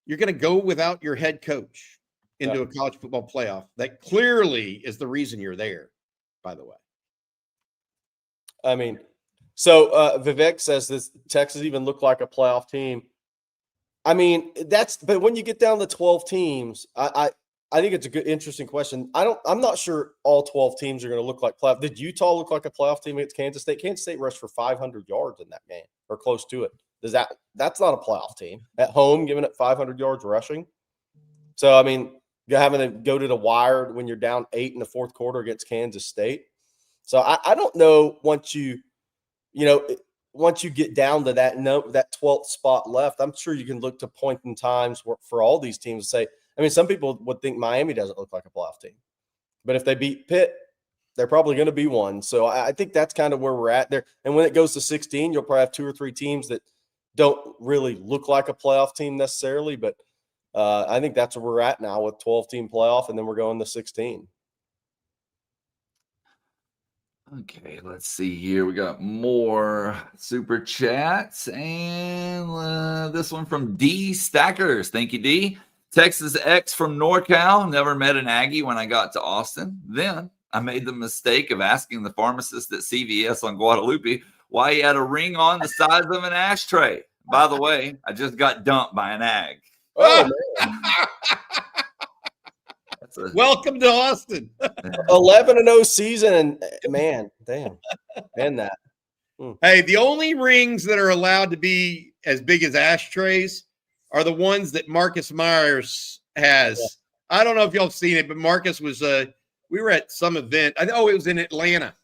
S3: you're going to go without your head coach into a college football playoff. That clearly is the reason you're there, by the way.
S2: I mean, so Vivek says this Texas even look like a playoff team. I mean, but when you get down to 12 teams, I think it's a good, interesting question. I'm not sure all 12 teams are going to look like playoff. Did Utah look like a playoff team against Kansas State? Kansas State rushed for 500 yards in that game or close to it. That's not a playoff team at home, giving up 500 yards rushing. So, I mean, you're having to go to the wire when you're down 8 in the fourth quarter against Kansas State. So I don't know once you get down to that 12th spot left, I'm sure you can look to point in times for all these teams to say, I mean, some people would think Miami doesn't look like a playoff team. But if they beat Pitt, they're probably going to be one. So I think that's kind of where we're at there. And when it goes to 16, you'll probably have 2 or 3 teams that don't really look like a playoff team necessarily. But I think that's where we're at now with 12-team playoff, and then we're going to 16.
S1: Okay, let's see here. We got more super chats, and this one from D Stackers. Thank you, D. Texas X from NorCal. Never met an Aggie when I got to Austin. Then I made the mistake of asking the pharmacist at CVS on Guadalupe why he had a ring on the size of an ashtray. By the way, I just got dumped by an Ag.
S2: Oh, man.
S3: Welcome to Austin.
S2: 11-0 season, and man, damn, and that.
S3: Hey, the only rings that are allowed to be as big as ashtrays are the ones that Marcus Myers has. Yeah. I don't know if y'all have seen it, but Marcus was we were at some event. It was in Atlanta.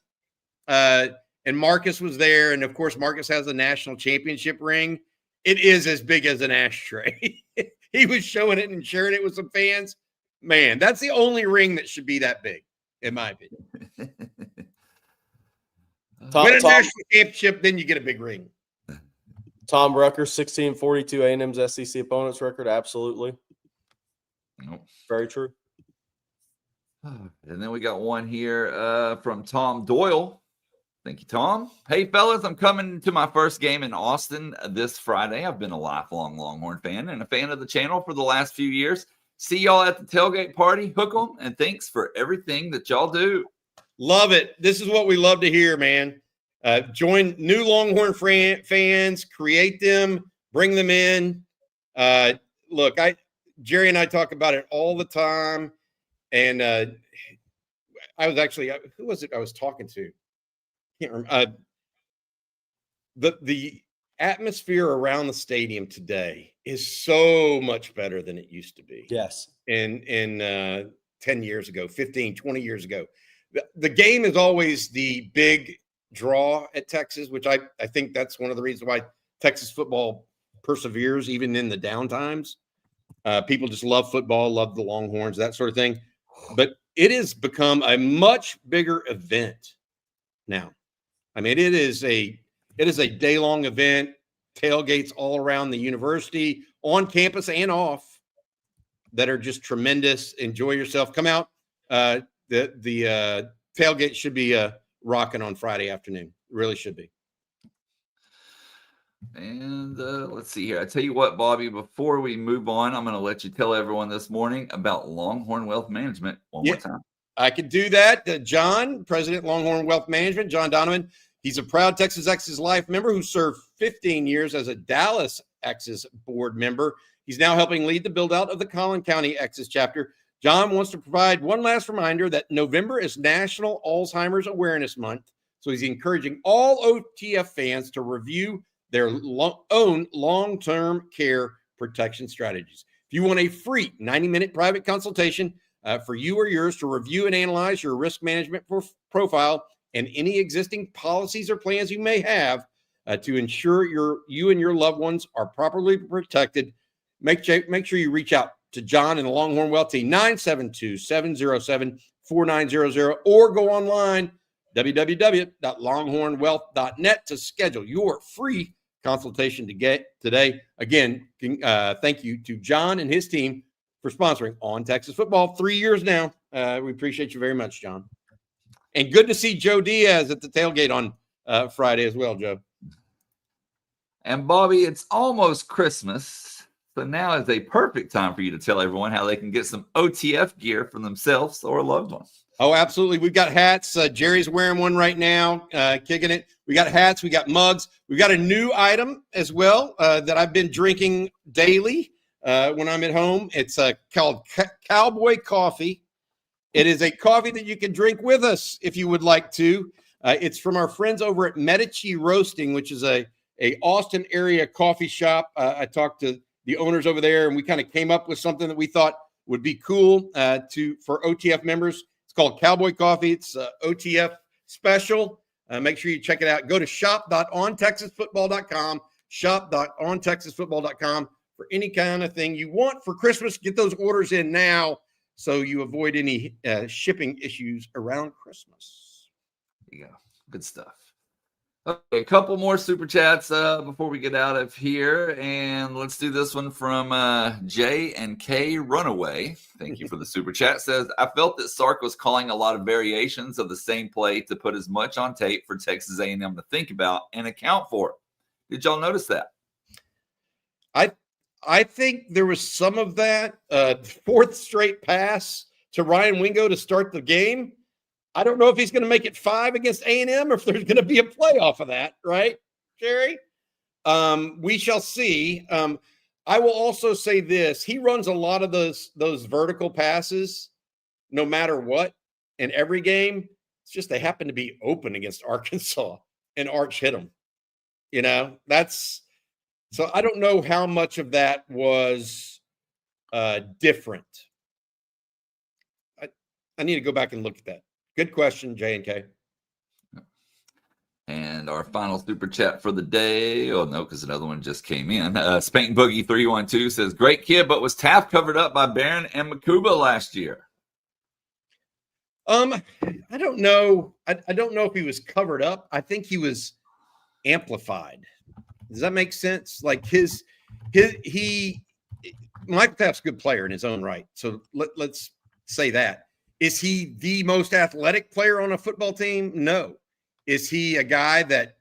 S3: And Marcus was there, and of course, Marcus has a national championship ring. It is as big as an ashtray. He was showing it and sharing it with some fans. Man, that's the only ring that should be that big, in my opinion. Win a national championship, then you get a big ring.
S2: Tom Rucker, 16-42 A&M's SEC opponents record. Absolutely.
S1: Nope.
S2: Very true.
S1: And then we got one here from Tom Doyle. Thank you, Tom. Hey, fellas, I'm coming to my first game in Austin this Friday. I've been a lifelong Longhorn fan and a fan of the channel for the last few years. See y'all at the tailgate party. Hook 'em, and thanks for everything that y'all do.
S3: Love it. This is what we love to hear, man. Join new Longhorn fans, create them, bring them in. Look, Jerry and I talk about it all the time. And I was actually, who was it I was talking to? Can't remember. The atmosphere around the stadium today is so much better than it used to be.
S2: Yes.
S3: In 10 years ago, 15, 20 years ago. The game is always the big draw at Texas, which I think that's one of the reasons why Texas football perseveres even in the down times. People just love football, love the Longhorns, that sort of thing. But it has become a much bigger event now. I mean, it is a day-long event, tailgates all around the university, on campus and off, that are just tremendous. Enjoy yourself. Come out. The tailgate should be rocking on Friday afternoon. It really should be.
S1: And let's see here. I tell you what, Bobby, before we move on, I'm going to let you tell everyone this morning about Longhorn Wealth Management one more time.
S3: I could do that. John, President, Longhorn Wealth Management, John Donovan. He's a proud Texas X's Life member who served 15 years as a Dallas X's board member. He's now helping lead the build-out of the Collin County X's chapter. John wants to provide one last reminder that November is National Alzheimer's Awareness Month. So he's encouraging all OTF fans to review their own long-term care protection strategies. If you want a free 90-minute private consultation for you or yours to review and analyze your risk management profile and any existing policies or plans you may have to ensure you and your loved ones are properly protected, make sure you reach out to John and the Longhorn Wealth team, 972-707-4900, or go online, www.longhornwealth.net, to schedule your free consultation today. Again, thank you to John and his team for sponsoring On Texas Football 3 years now. We appreciate you very much, John. And good to see Joe Diaz at the tailgate on Friday as well, Joe.
S1: And Bobby, it's almost Christmas. So now is a perfect time for you to tell everyone how they can get some OTF gear for themselves or loved ones.
S3: Oh, absolutely. We've got hats. Jerry's wearing one right now, kicking it. We got hats. We got mugs. We got a new item as well that I've been drinking daily when I'm at home. It's called Cowboy Coffee. It is a coffee that you can drink with us if you would like to. It's from our friends over at Medici Roasting, which is a Austin area coffee shop. I talked to the owners over there, and we kind of came up with something that we thought would be cool for OTF members. It's called Cowboy Coffee. It's OTF special. Make sure you check it out. Go to shop.ontexasfootball.com, shop.ontexasfootball.com for any kind of thing you want for Christmas. Get those orders in now. so you avoid any shipping issues around Christmas.
S1: There you go. Good stuff. Okay, a couple more super chats before we get out of here, and let's do this one from J and K Runaway. Thank you for the super chat. Says, I felt that Sark was calling a lot of variations of the same play to put as much on tape for Texas A&M to think about and account for. Did y'all notice that?
S3: I think there was some of that. Fourth straight pass to Ryan Wingo to start the game. I don't know if he's going to make it 5 against A&M or if there's going to be a play off of that, right, Jerry? We shall see. I will also say this. He runs a lot of those vertical passes no matter what in every game. It's just they happen to be open against Arkansas and Arch hit them. You know, so I don't know how much of that was different. I need to go back and look at that. Good question, J and K.
S1: And our final super chat for the day. Oh, no, because another one just came in. Spank Boogie 312 says, great kid, but was Taft covered up by Barron and Makuba last year?
S3: I don't know. I don't know if he was covered up. I think he was amplified. Does that make sense? Like Michael Taft's a good player in his own right. So let's say that. Is he the most athletic player on a football team? No. Is he a guy that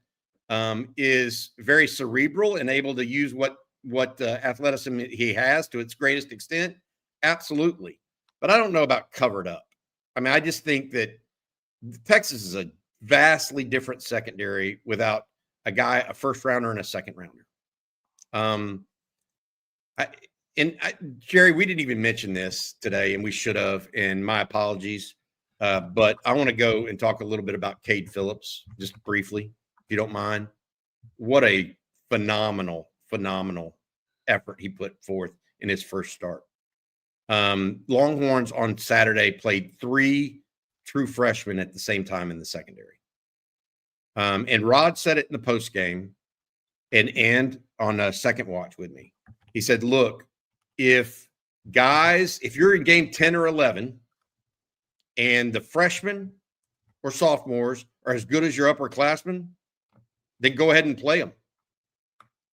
S3: is very cerebral and able to use what athleticism he has to its greatest extent? Absolutely. But I don't know about covered up. I mean, I just think that Texas is a vastly different secondary without a first rounder and a second rounder. Jerry, we didn't even mention this today, and we should have, and my apologies. But I want to go and talk a little bit about Cade Phillips, just briefly, if you don't mind. What a phenomenal effort he put forth in his first start. Longhorns on Saturday played 3 true freshmen at the same time in the secondary. And Rod said it in the post game and on a second watch with me. He said, look, if you're in game 10 or 11 and the freshmen or sophomores are as good as your upperclassmen, then go ahead and play them.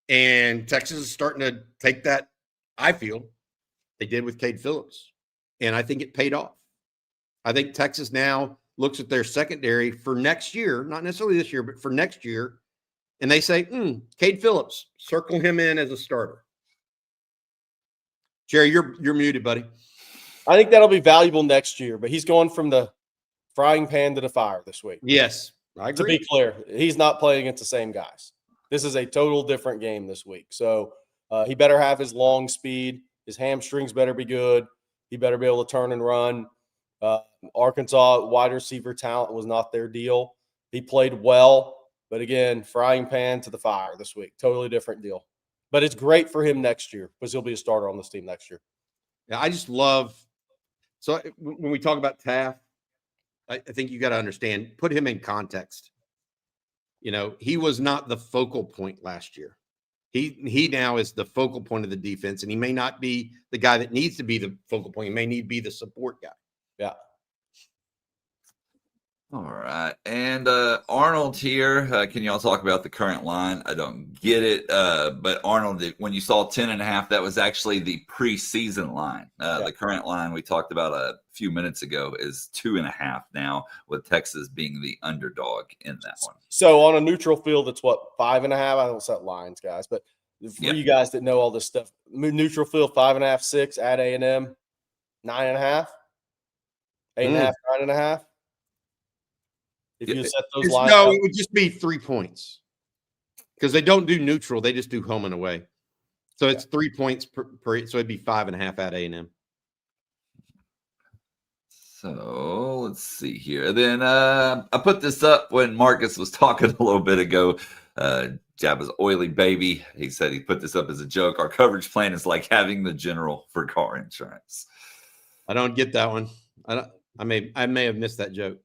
S3: And Texas is starting to take that, I feel, they did with Cade Phillips. And I think it paid off. I think Texas now looks at their secondary for next year, not necessarily this year, but for next year, and they say, Cade Phillips, circle him in as a starter. Jerry, you're muted, buddy.
S2: I think that'll be valuable next year, but he's going from the frying pan to the fire this week.
S3: Yes, I agree.
S2: To be clear, he's not playing against the same guys. This is a total different game this week. So he better have his long speed. His hamstrings better be good. He better be able to turn and run. Arkansas wide receiver talent was not their deal. He played well, but again, frying pan to the fire this week. Totally different deal. But it's great for him next year because he'll be a starter on this team next year.
S3: Yeah, I just love – so when we talk about Taft, I think you got to understand, put him in context. You know, he was not the focal point last year. He now is the focal point of the defense, and he may not be the guy that needs to be the focal point. He may need to be the support guy.
S2: Yeah.
S1: All right. And Arnold here. Can y'all talk about the current line? I don't get it. But Arnold, when you saw 10.5, that was actually the preseason line. The current line we talked about a few minutes ago is 2.5 now, with Texas being the underdog in that one.
S2: So on a neutral field, it's what, 5.5? I don't set lines, guys. But for you guys that know all this stuff, neutral field, 5.5, 6 at A&M, 9.5, 8.5, 9.5. If you set those lines,
S3: no, it would just be 3 points because they don't do neutral; they just do home and away. So it's 3 points per. So it'd be 5.5 at A&M.
S1: So let's see here. Then I put this up when Marcus was talking a little bit ago. Jabba's oily baby. He said he put this up as a joke. Our coverage plan is like having the general for car insurance.
S3: I don't get that one. I may have missed that joke.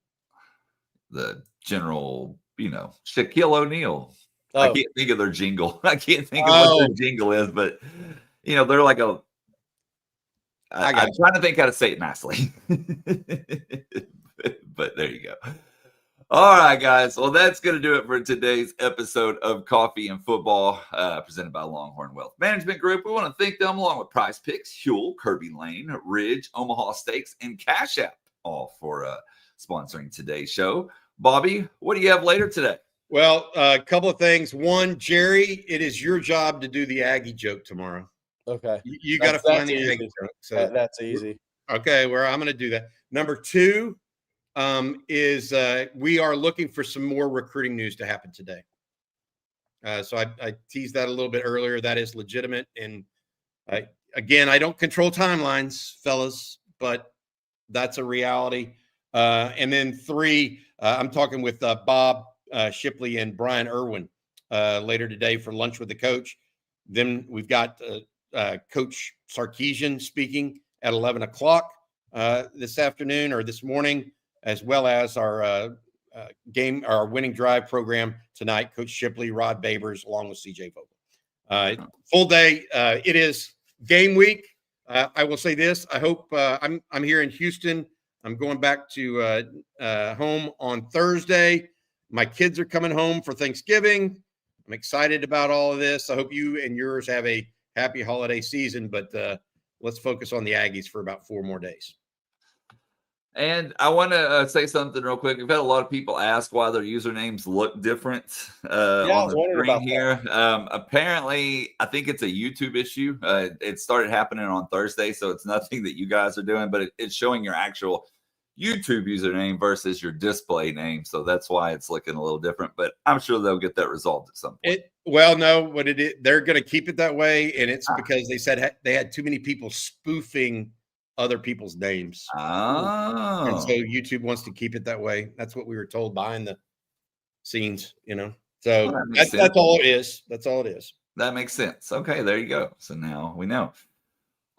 S1: The general, Shaquille O'Neal. Oh. I can't think of their jingle. I can't think of what their jingle is, but they're like I'm trying to think how to say it nicely. But there you go. All right, guys. Well, that's going to do it for today's episode of Coffee and Football, presented by Longhorn Wealth Management Group. We want to thank them along with Prize Picks, Huel, Kirby Lane, Ridge, Omaha Steaks, and Cash App, all for sponsoring today's show. Bobby, what do you have later today?
S3: Well, a couple of things. One, Jerry, it is your job to do the Aggie joke tomorrow.
S2: Okay.
S3: You got to find the
S2: easy.
S3: Aggie joke. So
S2: That's easy.
S3: Okay, well, I'm going to do that. Number two is we are looking for some more recruiting news to happen today. So I teased that a little bit earlier. That is legitimate. And again, I don't control timelines, fellas, but that's a reality. And then three, I'm talking with Bob Shipley and Brian Irwin later today for lunch with the coach. Then we've got Coach Sarkisian speaking at 11 o'clock this afternoon or this morning, as well as our winning drive program tonight. Coach Shipley, Rod Babers, along with CJ Vogel. Full day. It is game week. I will say this. I hope I'm here in Houston. I'm going back to home on Thursday. My kids are coming home for Thanksgiving. I'm excited about all of this. I hope you and yours have a happy holiday season, but let's focus on the Aggies for about 4 more days.
S1: And I want to say something real quick. We've had a lot of people ask why their usernames look different on the screen here. Apparently, I think it's a YouTube issue. It started happening on Thursday, so it's nothing that you guys are doing, but it's showing your actual YouTube username versus your display name. So that's why it's looking a little different, but I'm sure they'll get that resolved at some point.
S3: They're going to keep it that way, and it's because they said they had too many people spoofing other people's names.
S1: Oh.
S3: And so YouTube wants to keep it that way. That's what we were told behind the scenes, So that's all it is. That's all it is.
S1: That makes sense. Okay, there you go. So now we know.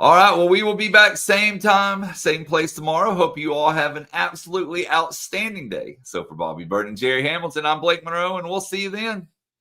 S1: All right, well, we will be back same time, same place tomorrow. Hope you all have an absolutely outstanding day. So for Bobby Burton and Jerry Hamilton, I'm Blake Monroe, and we'll see you then.